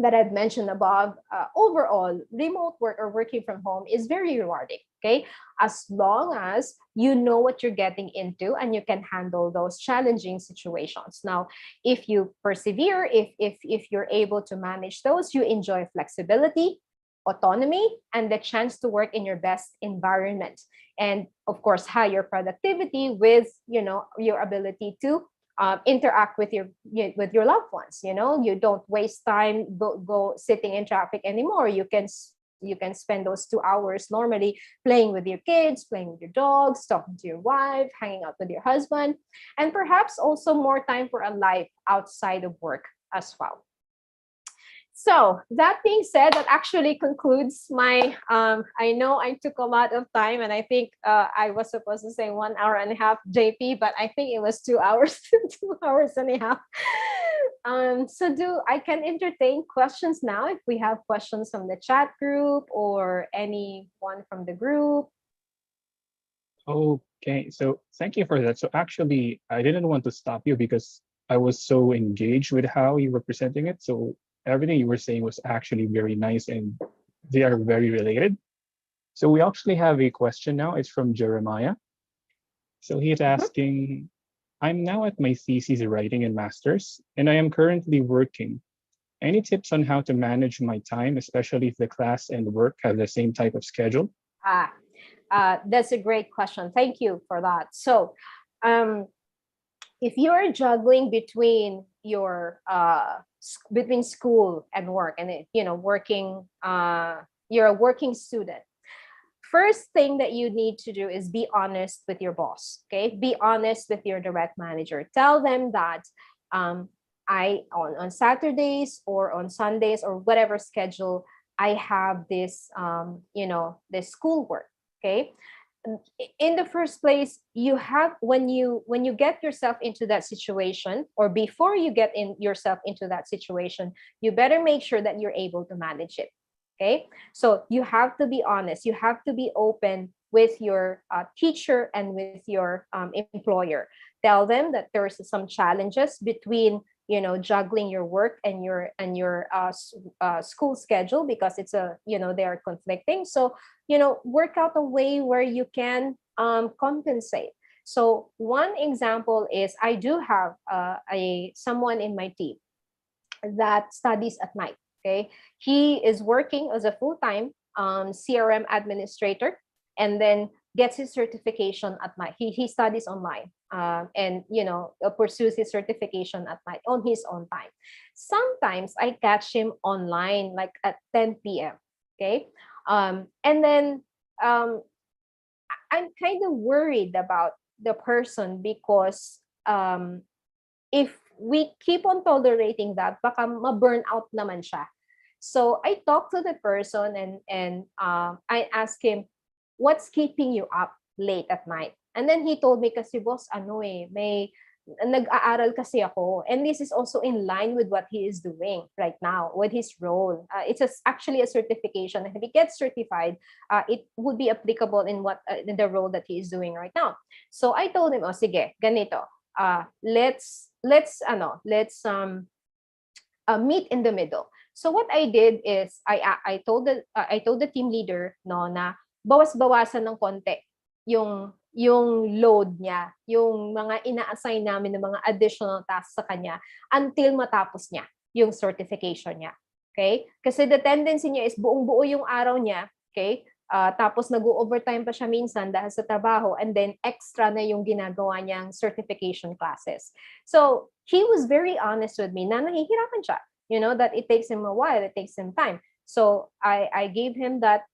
that I've mentioned above, overall, remote work or working from home is very rewarding, okay? As long as you know what you're getting into and you can handle those challenging situations. Now, if you persevere, if you're able to manage those, you enjoy flexibility, autonomy, and the chance to work in your best environment. And of course, higher productivity with, your ability to interact with your loved ones. You don't waste time go sitting in traffic anymore. You can spend those 2 hours normally playing with your kids, playing with your dogs, talking to your wife, hanging out with your husband, and perhaps also more time for a life outside of work as well. So that being said, that actually concludes my, I know I took a lot of time, and I think I was supposed to say 1 hour and a half, JP, but I think it was 2 hours, 2 hours and a half. So I can entertain questions now if we have questions from the chat group or anyone from the group. Okay, so thank you for that. So actually, I didn't want to stop you because I was so engaged with how you were presenting it. So everything you were saying was actually very nice, and they are very related. So we actually have a question now. It's from Jeremiah. So he's asking, I'm now at my thesis writing and master's, and I am currently working. Any tips on how to manage my time, especially if the class and work have the same type of schedule? That's a great question. Thank you for that. So if you're juggling between your between school and work, and working, you're a working student, first thing that you need to do is be honest with your boss. Okay, be honest with your direct manager. Tell them that on Saturdays or on Sundays or whatever schedule, I have this this schoolwork. Okay, in the first place, you have, when you get yourself into that situation, or before you get yourself into that situation, you better make sure that you're able to manage it. Okay, so you have to be honest, you have to be open with your teacher and with your employer. Tell them that there's some challenges between juggling your work and your school schedule, because it's they are conflicting. So work out a way where you can compensate. So one example is, I do have someone in my team that studies at night. Okay, he is working as a full-time CRM administrator, and then gets his certification at night. He studies online, and pursues his certification at night on his own time. Sometimes I catch him online like at 10 p.m. Okay, and then I'm kind of worried about the person because if we keep on tolerating that, baka ma-burn out naman siya. So I talked to the person and I asked him, what's keeping you up late at night? And then he told me, kasi boss, may nag-aaral kasi ako. And this is also in line with what he is doing right now, with his role. It's actually a certification. If he gets certified, it would be applicable in in the role that he is doing right now. So I told him, oh, sige, ganito. Let's meet in the middle. So what I did is I told the team leader na bawas-bawasan ng konti yung load niya, yung mga ina-assign namin ng mga additional tasks sa kanya until matapos niya yung certification niya. Okay? Kasi the tendency niya is buong-buo yung araw niya, okay? Tapos nag-overtime pa siya minsan dahil sa trabaho, and then extra na yung ginagawa niyang certification classes. So he was very honest with me na nahihirapan siya. That it takes him a while, it takes him time. So I gave him that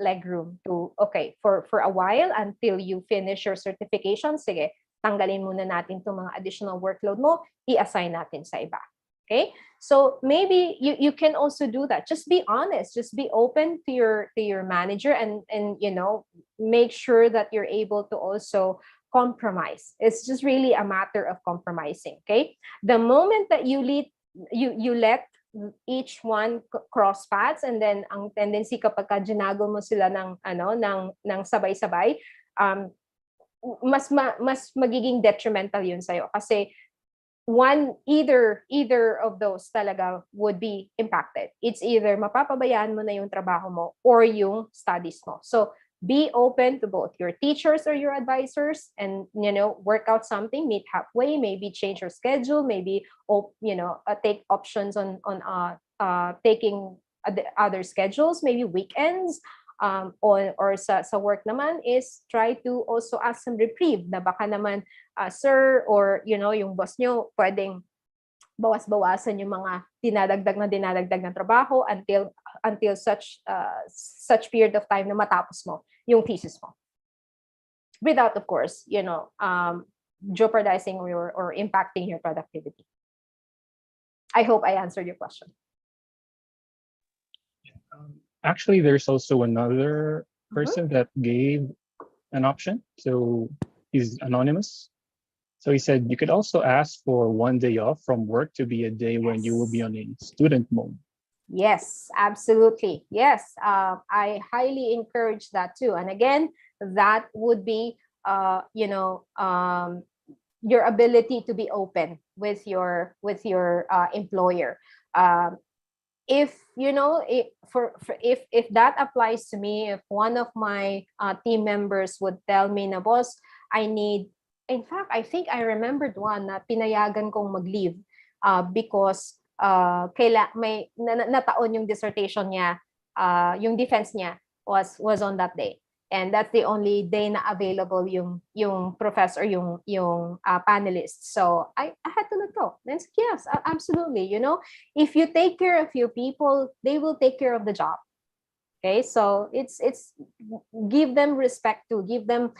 leg room to, okay, for a while until you finish your certification, sige, tanggalin muna natin itong mga additional workload mo, i-assign natin sa iba. Okay? So maybe you can also do that. Just be honest, just be open to your manager and make sure that you're able to also compromise. It's just really a matter of compromising. Okay? The moment that you let each one cross paths, and then ang tendency kapag ginago mo sila ng sabay-sabay, mas magiging detrimental yun sa'yo kasi either of those talaga would be impacted. It's either mapapabayaan mo na yung trabaho mo or yung studies mo. So be open to both your teachers or your advisors, and work out something, meet halfway, maybe change your schedule, maybe take options on taking other schedules, maybe weekends, or sa work naman is try to also ask some reprieve na baka naman sir or yung boss nyo pwedeng bawas-bawasan yung mga dinadagdag na trabaho until such period of time na matapos mo yung thesis mo. Without, of course, jeopardizing or impacting your productivity. I hope I answered your question. Actually, there's also another person that gave an option. So he's anonymous. So he said, you could also ask for one day off from work to be a day when you will be on a student mode. Yes, absolutely. Yes, I highly encourage that too. And again, that would be, your ability to be open with your employer. If that applies to me, if one of my team members would tell me na boss, in fact, I think I remembered one na pinayagan kong mag-leave because nataon yung dissertation niya, yung defense niya was on that day. And that's the only day na available yung professor, yung panelists. So I had to let go. And yes, absolutely. If you take care of your people, they will take care of the job. Okay, so it's give them respect to give them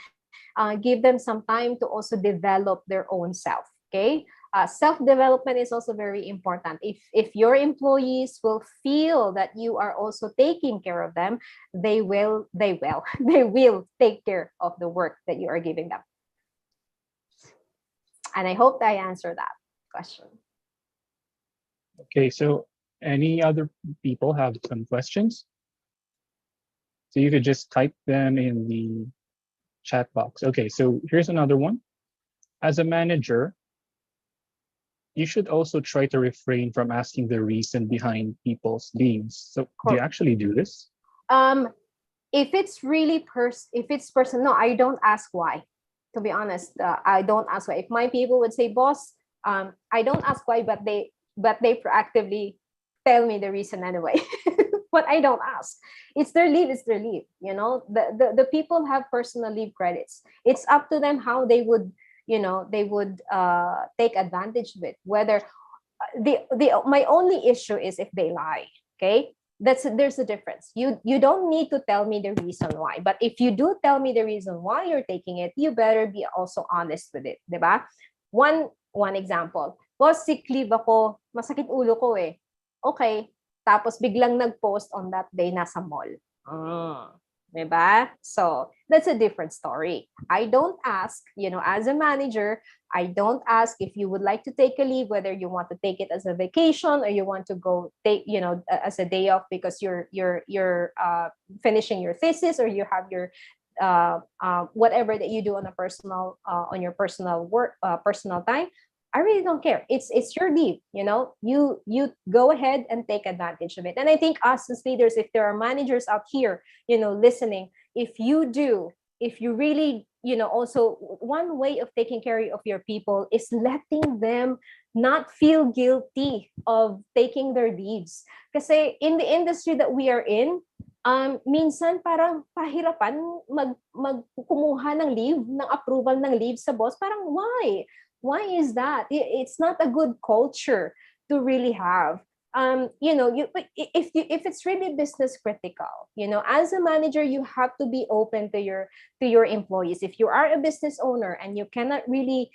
some time to also develop their own self. Okay, self-development is also very important. If your employees will feel that you are also taking care of them, they will take care of the work that you are giving them. And I hope I answered that question. Okay, so any other people have some questions? So you could just type them in the chat box. Okay, so here's another one. As a manager, you should also try to refrain from asking the reason behind people's leaves. So do you actually do this? If it's really personal, no, I don't ask why. To be honest, I don't ask why. If my people would say, boss, I don't ask why, but they proactively tell me the reason anyway. but I don't ask. It's their leave, it's their leave. The people have personal leave credits. It's up to them how they would, take advantage of it. Whether the my only issue is if they lie. Okay, there's a difference. You don't need to tell me the reason why, but if you do tell me the reason why you're taking it, you better be also honest with it, diba? One example, boss, sick leave ako, masakit ulo ko eh. Okay, tapos biglang nag-post on that day, nasa mall. Diba? So that's a different story. I don't ask, as a manager, I don't ask if you would like to take a leave, whether you want to take it as a vacation or you want to go take, as a day off because you're finishing your thesis, or you have your whatever that you do on a personal on your personal work, personal time. I really don't care. It's your leave. You go ahead and take advantage of it. And I think us as leaders, if there are managers out here, listening, if you really, also one way of taking care of your people is letting them not feel guilty of taking their leaves. Kasi in the industry that we are in, minsan parang pahirapan kumuha ng leave, ng approval ng leave sa boss. Parang why? Why is that? It's not a good culture to really have. If it's really business critical, as a manager, you have to be open to your employees. If you are a business owner and you cannot really,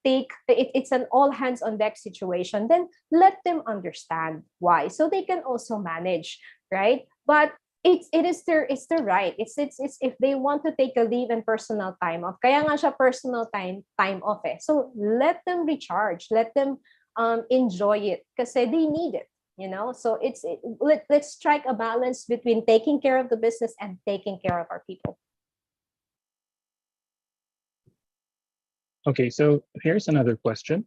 take it's an all hands on deck situation, then let them understand why, so they can also manage, right? But it's their right. It's if they want to take a leave and personal time off. Kaya nga siya personal time off eh. So let them recharge, let them enjoy it because they need it. So let's strike a balance between taking care of the business and taking care of our people. Okay, so here's another question.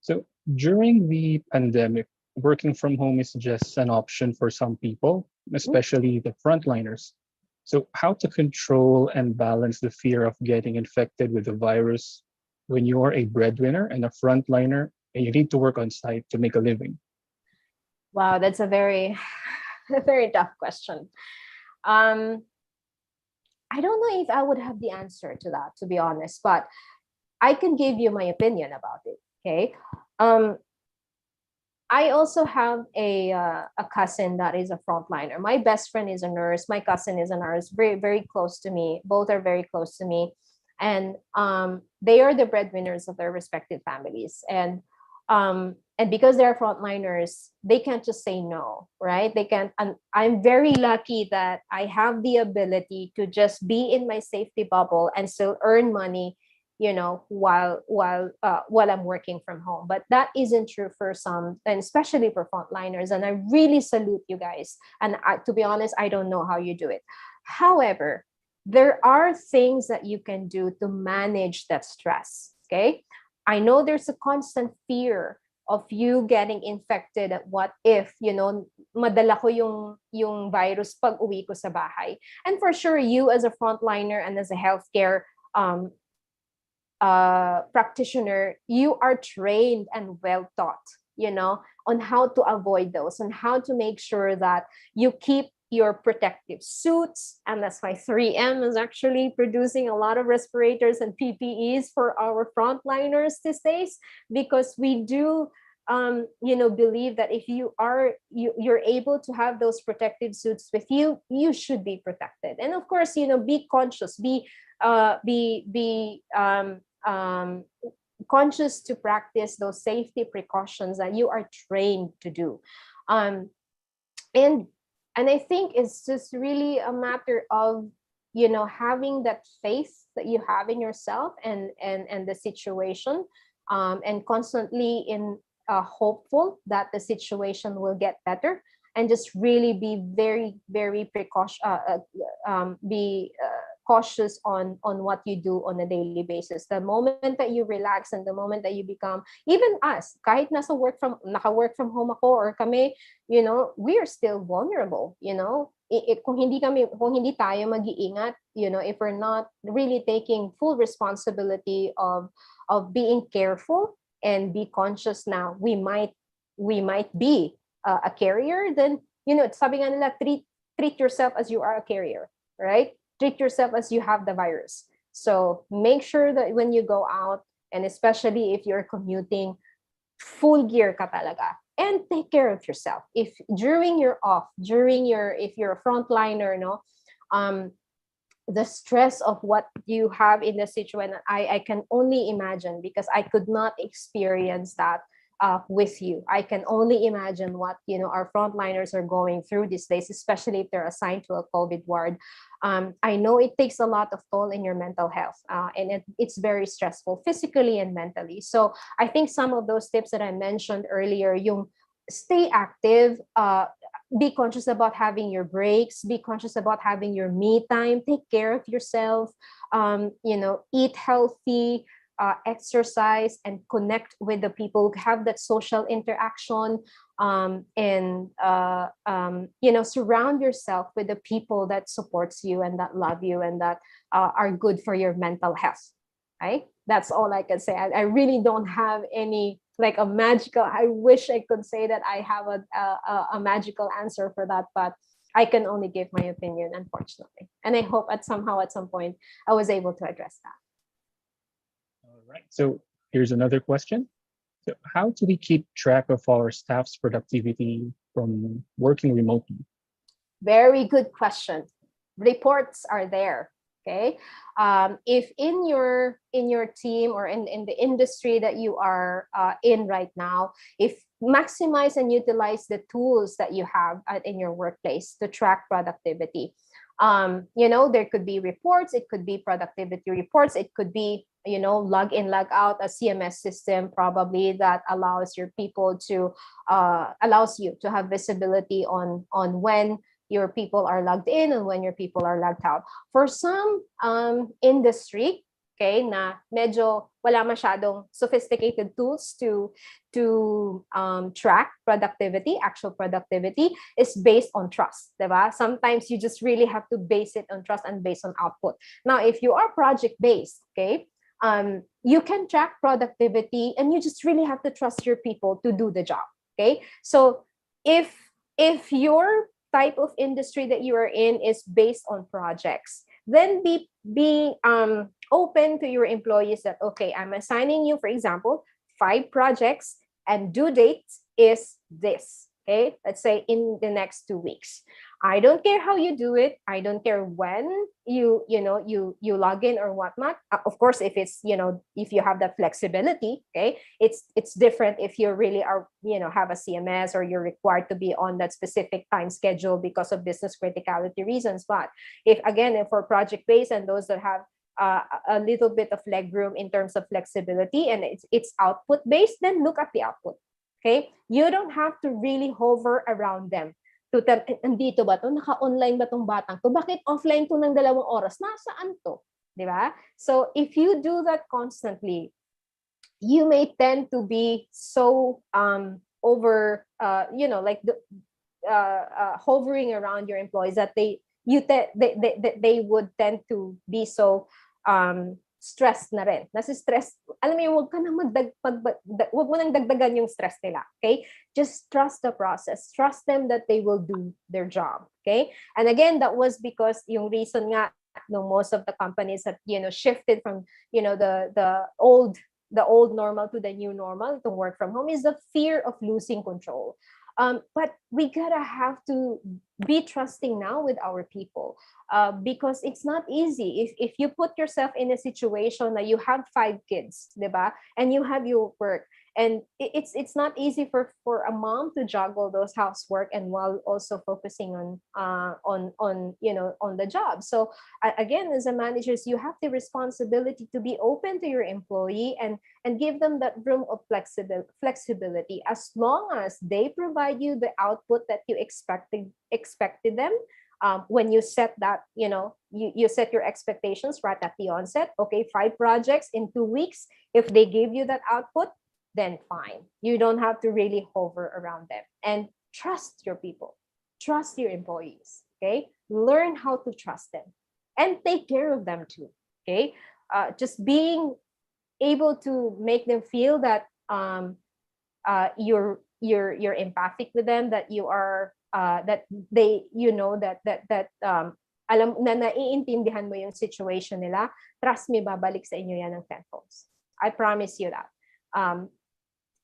So during the pandemic, working from home is just an option for some people, especially the frontliners. So how to control and balance the fear of getting infected with the virus when you're a breadwinner and a frontliner and you need to work on site to make a living? Wow, that's a very, a very tough question. I don't know if I would have the answer to that, to be honest, but I can give you my opinion about it. Okay. I also have a cousin that is a frontliner. My best friend is a nurse. My cousin is a nurse, very, very close to me. Both are very close to me. And they are the breadwinners of their respective families. And because they're frontliners, they can't just say no, right? They can't. And I'm very lucky that I have the ability to just be in my safety bubble and still earn money, while I'm working from home. But that isn't true for some, and especially for frontliners. And I really salute you guys. And to be honest, I don't know how you do it. However, there are things that you can do to manage that stress. Okay. I know there's a constant fear of you getting infected. What if, madala ko yung virus pag uwi ko sa bahay. And for sure, you as a frontliner and as a healthcare practitioner, you are trained and well taught, on how to avoid those, and how to make sure that you keep your protective suits. And that's why 3M is actually producing a lot of respirators and PPEs for our frontliners these days, because we do believe that if you're able to have those protective suits with you, you should be protected. And of course, be conscious, be conscious to practice those safety precautions that you are trained to do. And I think it's just really a matter of, having that faith that you have in yourself and the situation, and constantly hopeful that the situation will get better, and just really be very, very cautious on what you do on a daily basis. The moment that you relax and the moment that you become, even us, kahit naka-work from home ako or kami, we are still vulnerable, kung hindi tayo mag-iingat, if we're not really taking full responsibility of being careful and be conscious now, we might be a carrier, then sabi nga nila, treat yourself as you are a carrier, right? Treat yourself as you have the virus. So make sure that when you go out, and especially if you're commuting, full gear ka talaga. And take care of yourself. If during your off, if you're a frontliner, the stress of what you have in the situation, I can only imagine, because I could not experience that with you. I can only imagine what our frontliners are going through these days, especially if they're assigned to a COVID ward. I know it takes a lot of toll in your mental health, and it's very stressful physically and mentally. So I think some of those tips that I mentioned earlier, yung stay active, be conscious about having your breaks, be conscious about having your me time, take care of yourself, eat healthy, exercise, and connect with the people, have that social interaction, and surround yourself with the people that supports you and that love you and that are good for your mental health, right? That's all I can say. I really don't have any like a magical, I wish I could say that I have a magical answer for that, but I can only give my opinion, unfortunately. And I hope at some point I was able to address that. All right. So here's another question. So how do we keep track of our staff's productivity from working remotely? Very good question. Reports are there. Okay. If in your team or in the industry that you are in right now, if maximize and utilize the tools that you have in your workplace to track productivity. There could be reports, it could be productivity reports, it could be log in, log out, a CMS system probably that allows your people to allows you to have visibility on when your people are logged in and when your people are logged out. For some industry, okay, na medyo wala masyadong sophisticated tools to track productivity, actual productivity is based on trust, diba? Sometimes you just really have to base it on trust and based on output. Now, if you are project-based, okay, you can track productivity and you just really have to trust your people to do the job, okay? So if your type of industry that you are in is based on projects, then be open to your employees that, okay, I'm assigning you, for example, 5 projects and due date is this. Okay, let's say in the next 2 weeks. I don't care how you do it. I don't care when you log in or whatnot. Of course, if it's if you have that flexibility, okay, it's different if you really are have a CMS or you're required to be on that specific time schedule because of business criticality reasons. But if for project based and those that have a little bit of leg room in terms of flexibility and it's output based, then look at the output. Okay, you don't have to really hover around them to tell, andito ba to? Naka-online ba tong batang to? Bakit offline to ng 2 oras? Nasaan to? Di ba? So if you do that constantly, you may tend to be so hovering around your employees that they would tend to be so stressed na rin. Nasi-stress. Alam mo, wag mo nang dagdagan yung stress nila. Okay? Just trust the process. Trust them that they will do their job. Okay? And again, that was because yung reason nga most of the companies that shifted from the old normal to the new normal to work from home is the fear of losing control. But we gotta have to be trusting now with our people because it's not easy. If you put yourself in a situation that you have 5 kids, diba? And you have your work, and it's not easy for a mom to juggle those housework and while also focusing on the job. So again, as a managers, you have the responsibility to be open to your employee and give them that room of flexibility as long as they provide you the output that you expected them. When you set that, you set your expectations right at the onset. Okay, 5 projects in 2 weeks. If they give you that output, then fine. You don't have to really hover around them. And trust your people. Trust your employees. Okay, learn how to trust them and take care of them too. Okay, just being able to make them feel that you're empathic with them, that you are that they, you know, alam na naiintindihan mo yung situation nila, trust me, babalik sa inyo yan ng tenfolds. I promise you that.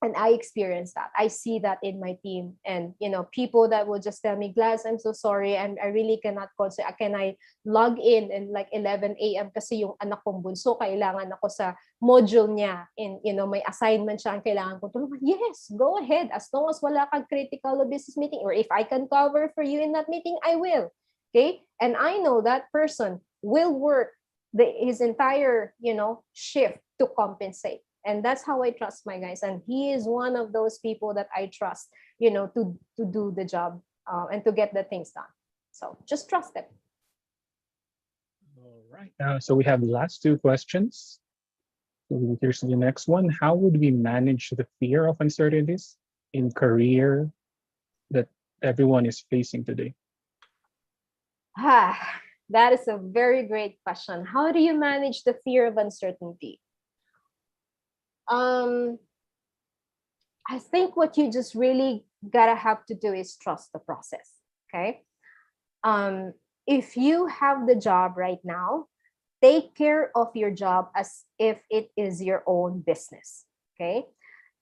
And I experience that. I see that in my team, and you know, people that will just tell me, Gladys, I'm so sorry, I really cannot consider. Can I log in and like 11 a.m. kasi yung anak kong bunso, kailangan ako sa module niya, in, you know, may assignment siya, ang kailangan ko tulungan. Yes, go ahead, as long as wala kang critical business meeting, or if I can cover for you in that meeting, I will. Okay, and I know that person will work his entire, you know, shift to compensate. And that's how I trust my guys. And he is one of those people that I trust, you know, to do the job and to get the things done. So just trust them. All right. So we have the last two questions. So here's the next one. How would we manage the fear of uncertainties in career that everyone is facing today? That is a very great question. How do you manage the fear of uncertainty? I think what you just really gotta have to do is trust the process. Okay. If you have the job right now, take care of your job as if it is your own business. Okay.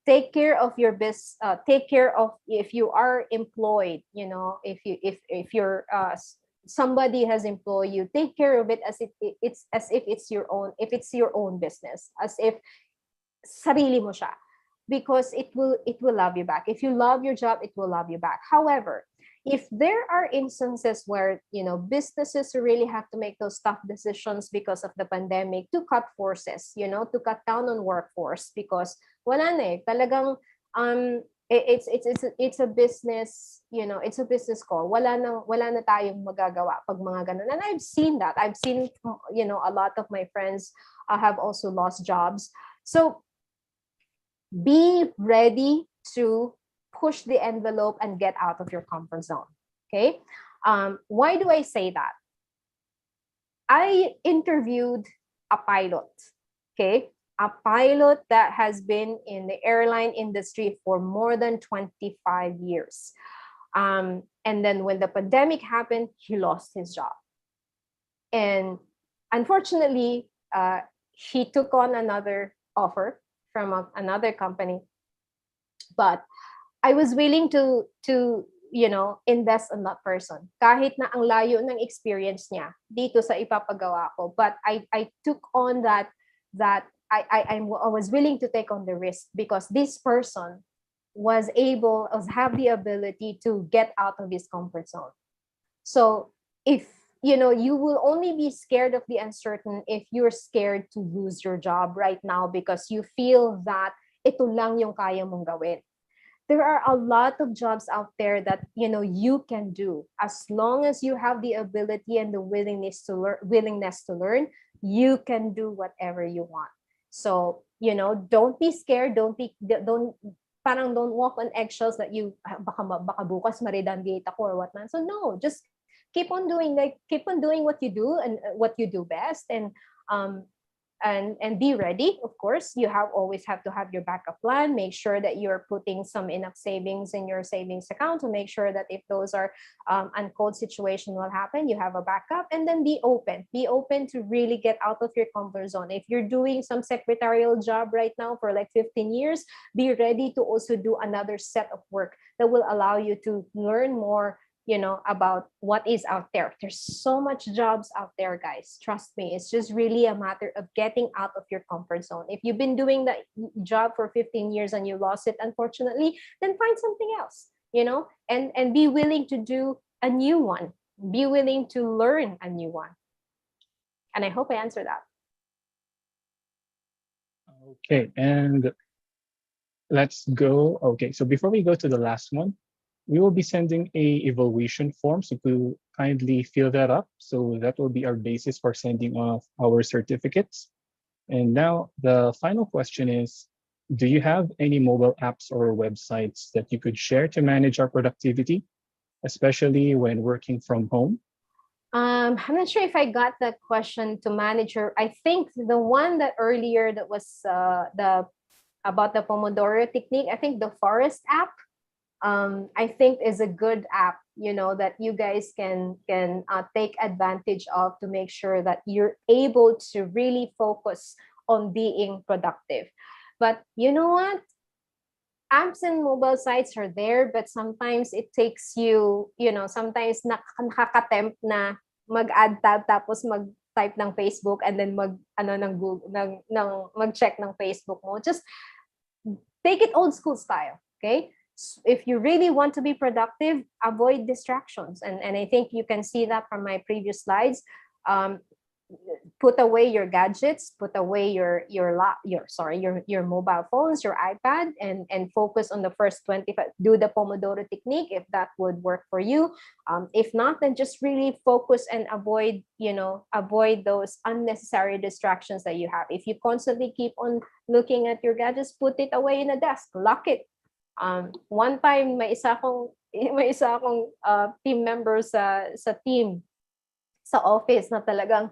Take care of your business. Take care of, if you are employed, you know, if you're somebody has employed you, take care of it as it's as if it's your own. If it's your own business, as if sarili mo siya, because it will love you back. If you love your job, it will love you back. However, if there are instances where, you know, businesses really have to make those tough decisions because of the pandemic, to cut forces, you know, to cut down on workforce, because wala na eh, talagang it's a business, you know, it's a business call. Wala na tayong magagawa pag mga ganun. And I've seen that. I've seen, you know, a lot of my friends have also lost jobs. So be ready to push the envelope and get out of your comfort zone. Okay. Why do I say that? I interviewed a pilot. Okay. A pilot that has been in the airline industry for more than 25 years. And then when the pandemic happened, he lost his job. And unfortunately, he took on another offer from another company. But I was willing to you know, invest in that person. Kahit na ang layo ng experience niya dito sa ipapagawa ko. But I took on that I was willing to take on the risk, because this person have the ability to get out of his comfort zone. So if, you know, you will only be scared of the uncertain if you're scared to lose your job right now, because you feel that ito lang yung kaya mong gawin. There are a lot of jobs out there that, you know, you can do, as long as you have the ability and the willingness to learn, you can do whatever you want. So, you know, don't be scared. Don't walk on eggshells that you baka bukas ma-redundate ako or whatnot. So no, just keep on doing what you do and what you do best, and be ready. Of course, you always have to have your backup plan. Make sure that you're putting some enough savings in your savings account to make sure that if those are uncalled situation will happen, you have a backup. And then be open to really get out of your comfort zone. If you're doing some secretarial job right now for like 15 years, be ready to also do another set of work that will allow you to learn more, you know, about what is out there. There's so much jobs out there, guys. Trust me. It's just really a matter of getting out of your comfort zone. If you've been doing that job for 15 years and you lost it, unfortunately, then find something else, you know, and be willing to do a new one. Be willing to learn a new one. And I hope I answered that. Okay, and let's go. Okay, so before we go to the last one, we will be sending a evaluation form, so to kindly fill that up. So that will be our basis for sending off our certificates. And now the final question is, do you have any mobile apps or websites that you could share to manage our productivity, especially when working from home? I'm not sure if I got that question to manager. I think the one that earlier that was about the Pomodoro Technique, I think the Forest app, I think is a good app that you guys can take advantage of to make sure that you're able to really focus on being productive. But you know what? Apps and mobile sites are there, but sometimes it takes you, sometimes nakakatempt na mag-add tab tapos mag-type ng Facebook and then ng Google mag-check ng Facebook mo. Just take it old school style, okay? If you really want to be productive, avoid distractions. And I think you can see that from my previous slides. Put away your gadgets, put away your mobile phones, your iPad, and focus on the first 25. Do the Pomodoro Technique if that would work for you. If not, then just really focus and avoid those unnecessary distractions that you have. If you constantly keep on looking at your gadgets, put it away in a desk, lock it. One time may isa akong team member sa team sa office na talagang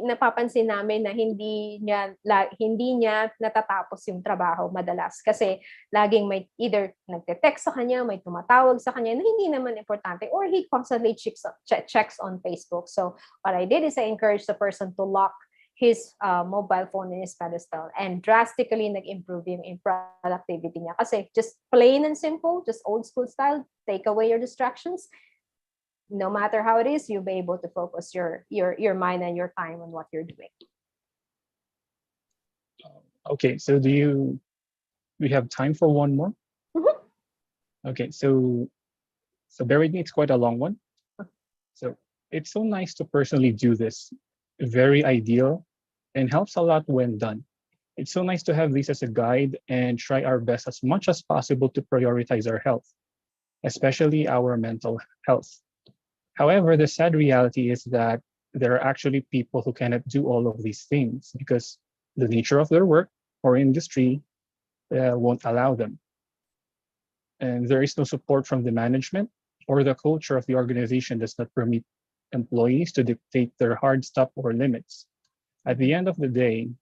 napapansin namin na hindi niya natatapos yung trabaho madalas kasi laging may either nagte-text sa kanya, may tumatawag sa kanya na hindi naman importante, or he constantly checks on Facebook. So what I did is I encouraged the person to lock his mobile phone in his pedestal, and drastically nag-improve yung productivity niya kasi just plain and simple, just old school style, take away your distractions. No matter how it is, you'll be able to focus your mind and your time on what you're doing. Okay, so we have time for one more? Mm-hmm. Okay, so bear with me, it's quite a long one. So it's so nice to personally do this. Very ideal and helps a lot when done. It's so nice to have this as a guide and try our best as much as possible to prioritize our health, especially our mental health. However, the sad reality is that there are actually people who cannot do all of these things because the nature of their work or industry won't allow them. And there is no support from the management, or the culture of the organization does not permit employees to dictate their hard stop or limits. At the end of the day,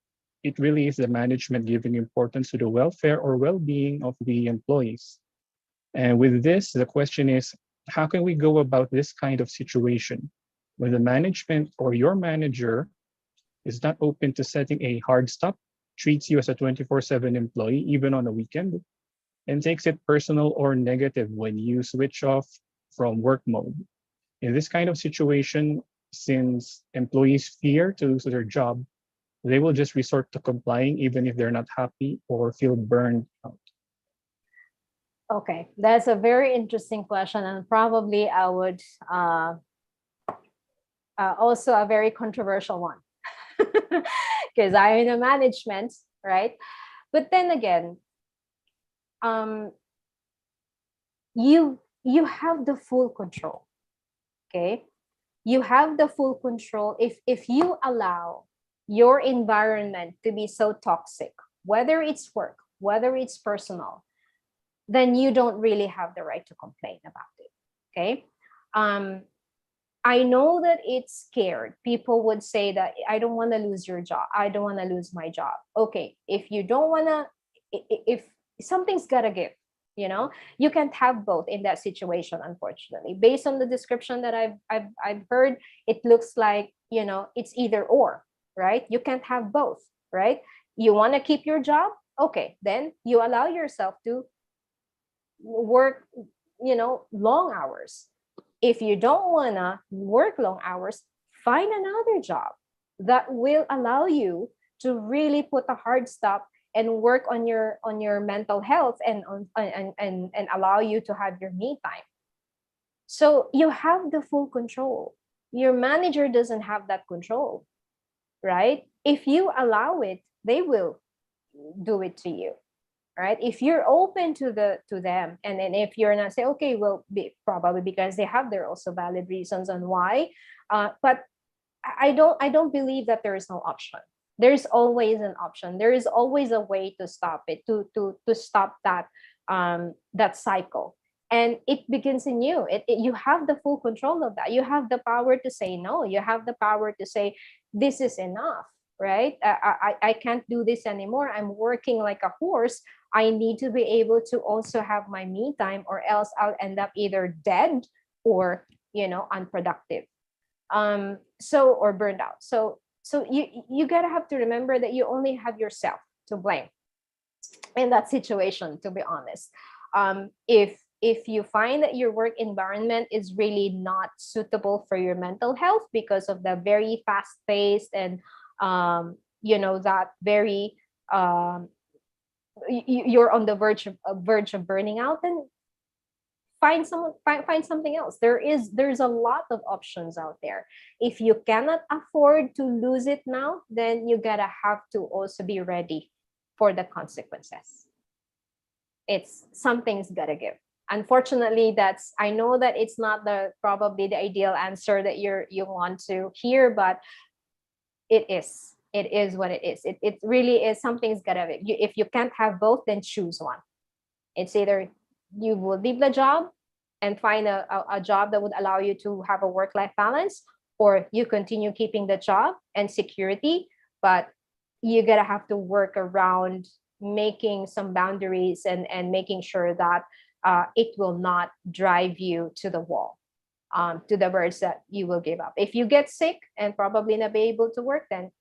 it really is the management giving importance to the welfare or well-being of the employees. And with this, the question is, how can we go about this kind of situation when the management or your manager is not open to setting a hard stop, treats you as a 24/7 employee, even on a weekend, and takes it personal or negative when you switch off from work mode? In this kind of situation, since employees fear to lose their job, they will just resort to complying even if they're not happy or feel burned out. Okay, that's a very interesting question, and probably I would also a very controversial one because I'm in a management, right? But then again, you have the full control. Okay, you have the full control if you allow your environment to be so toxic, whether it's work, whether it's personal, then you don't really have the right to complain about it. Okay. I know that it's scared. People would say that I don't want to lose your job. I don't want to lose my job. Okay. If you don't want to, if something's got to give, you can't have both in that situation, unfortunately. Based on the description that I've heard, it looks like, it's either or, right? You can't have both, right? You want to keep your job? Okay. Then you allow yourself to work long hours. If you don't want to work long hours, find another job that will allow you to really put a hard stop and work on your mental health and allow you to have your me time. So you have the full control. Your manager doesn't have that control, right? If you allow it, they will do it to you. Right? If you're open to them, and then if you're not, say, okay, well, probably because they have their also valid reasons on why, but I don't believe that there is no option. There's always an option. There is always a way to stop it, to stop that that cycle, and it begins in you. You have the full control of that. You have the power to say no. You have the power to say this is enough. right? I can't do this anymore. I'm working like a horse. I need to be able to also have my me time, or else I'll end up either dead or, unproductive. Or burned out. So you gotta have to remember that you only have yourself to blame in that situation, to be honest. If you find that your work environment is really not suitable for your mental health because of the very fast paced and that very you're on the verge of burning out, then find something else. There's a lot of options out there. If you cannot afford to lose it now, then you gotta have to also be ready for the consequences. It's something's gotta give. Unfortunately, I know that it's not probably the ideal answer that you want to hear, but it is what it is. It really is. Something's gotta give. If you can't have both, then choose one. It's either you will leave the job and find a job that would allow you to have a work-life balance, or you continue keeping the job and security, but you gotta have to work around making some boundaries and making sure that it will not drive you to the wall, to the verge that you will give up. If you get sick and probably not be able to work, then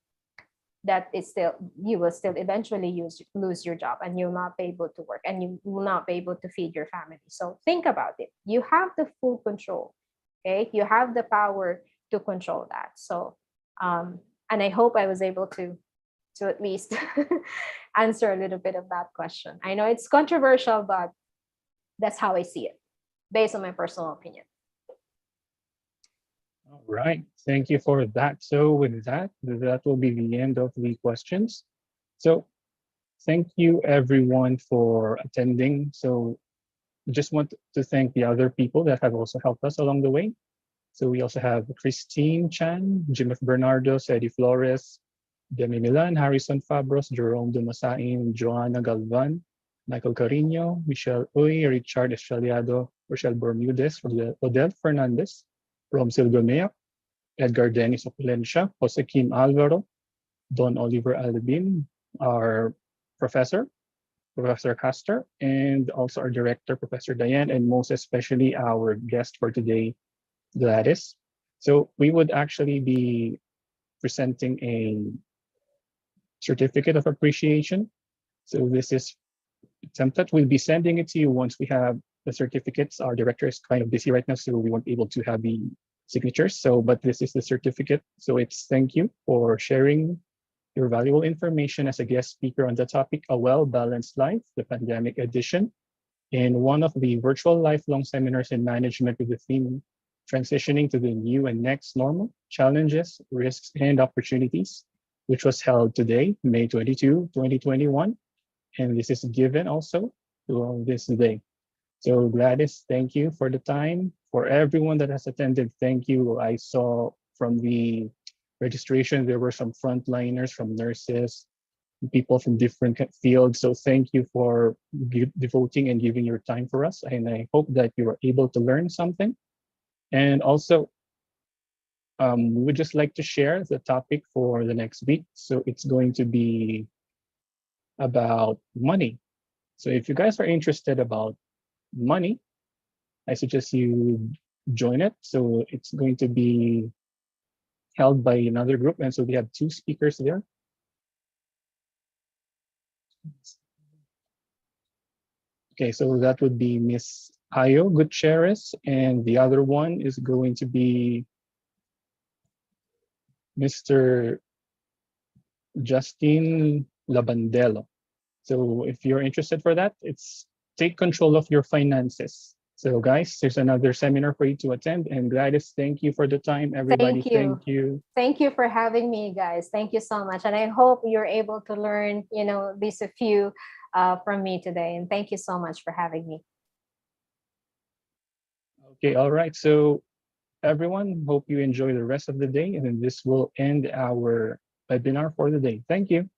you will still eventually lose your job, and you'll not be able to work, and you will not be able to feed your family. So think about it. You have the full control. Okay, you have the power to control that. So and I hope I was able to at least answer a little bit of that question. I know it's controversial, but that's how I see it based on my personal opinion. All right, thank you for that. So with that will be the end of the questions. So thank you everyone for attending. So just want to thank the other people that have also helped us along the way. So we also have Christine Chan, Jim F. Bernardo, Sedi Flores, Demi Milan, Harrison Fabros, Jerome Dumasain, Joanna Galvan, Michael Carino, Michelle Uy, Richard Estrellado, Rochelle Bermudez, Odel Fernandez, Romsil Gomea, Edgar Dennis Opulencia, Jose Kim Alvaro, Don Oliver Albin, our professor, Professor Castor, and also our director, Professor Diane, and most especially our guest for today, Gladys. So we would actually be presenting a certificate of appreciation. So this is template. We'll be sending it to you once we have the certificates. Our director is kind of busy right now, so we weren't able to have the signatures. So, but this is the certificate. So it's thank you for sharing your valuable information as a guest speaker on the topic, A Well-Balanced Life, the Pandemic Edition, in one of the virtual lifelong seminars in management with the theme Transitioning to the New and Next Normal, Challenges, Risks, and Opportunities, which was held today, May 22, 2021. And this is given also to this day. So Gladys, thank you for the time. For everyone that has attended, thank you. I saw from the registration, there were some frontliners, from nurses, people from different fields. So thank you for devoting and giving your time for us. And I hope that you were able to learn something. And also, we would just like to share the topic for the next week. So it's going to be about money. So if you guys are interested about money, I suggest you join it. So it's going to be held by another group. And so we have two speakers there. Okay, so that would be Miss Ayo Gutierrez, and the other one is going to be Mr. Justin Labandelo. So if you're interested for that, it's take control of your finances. So guys, there's another seminar for you to attend. And Gladys, thank you for the time. Everybody, thank you. Thank you for having me, guys. Thank you so much. And I hope you're able to learn, these a few from me today. And thank you so much for having me. Okay, all right. So everyone, hope you enjoy the rest of the day. And then this will end our webinar for the day. Thank you.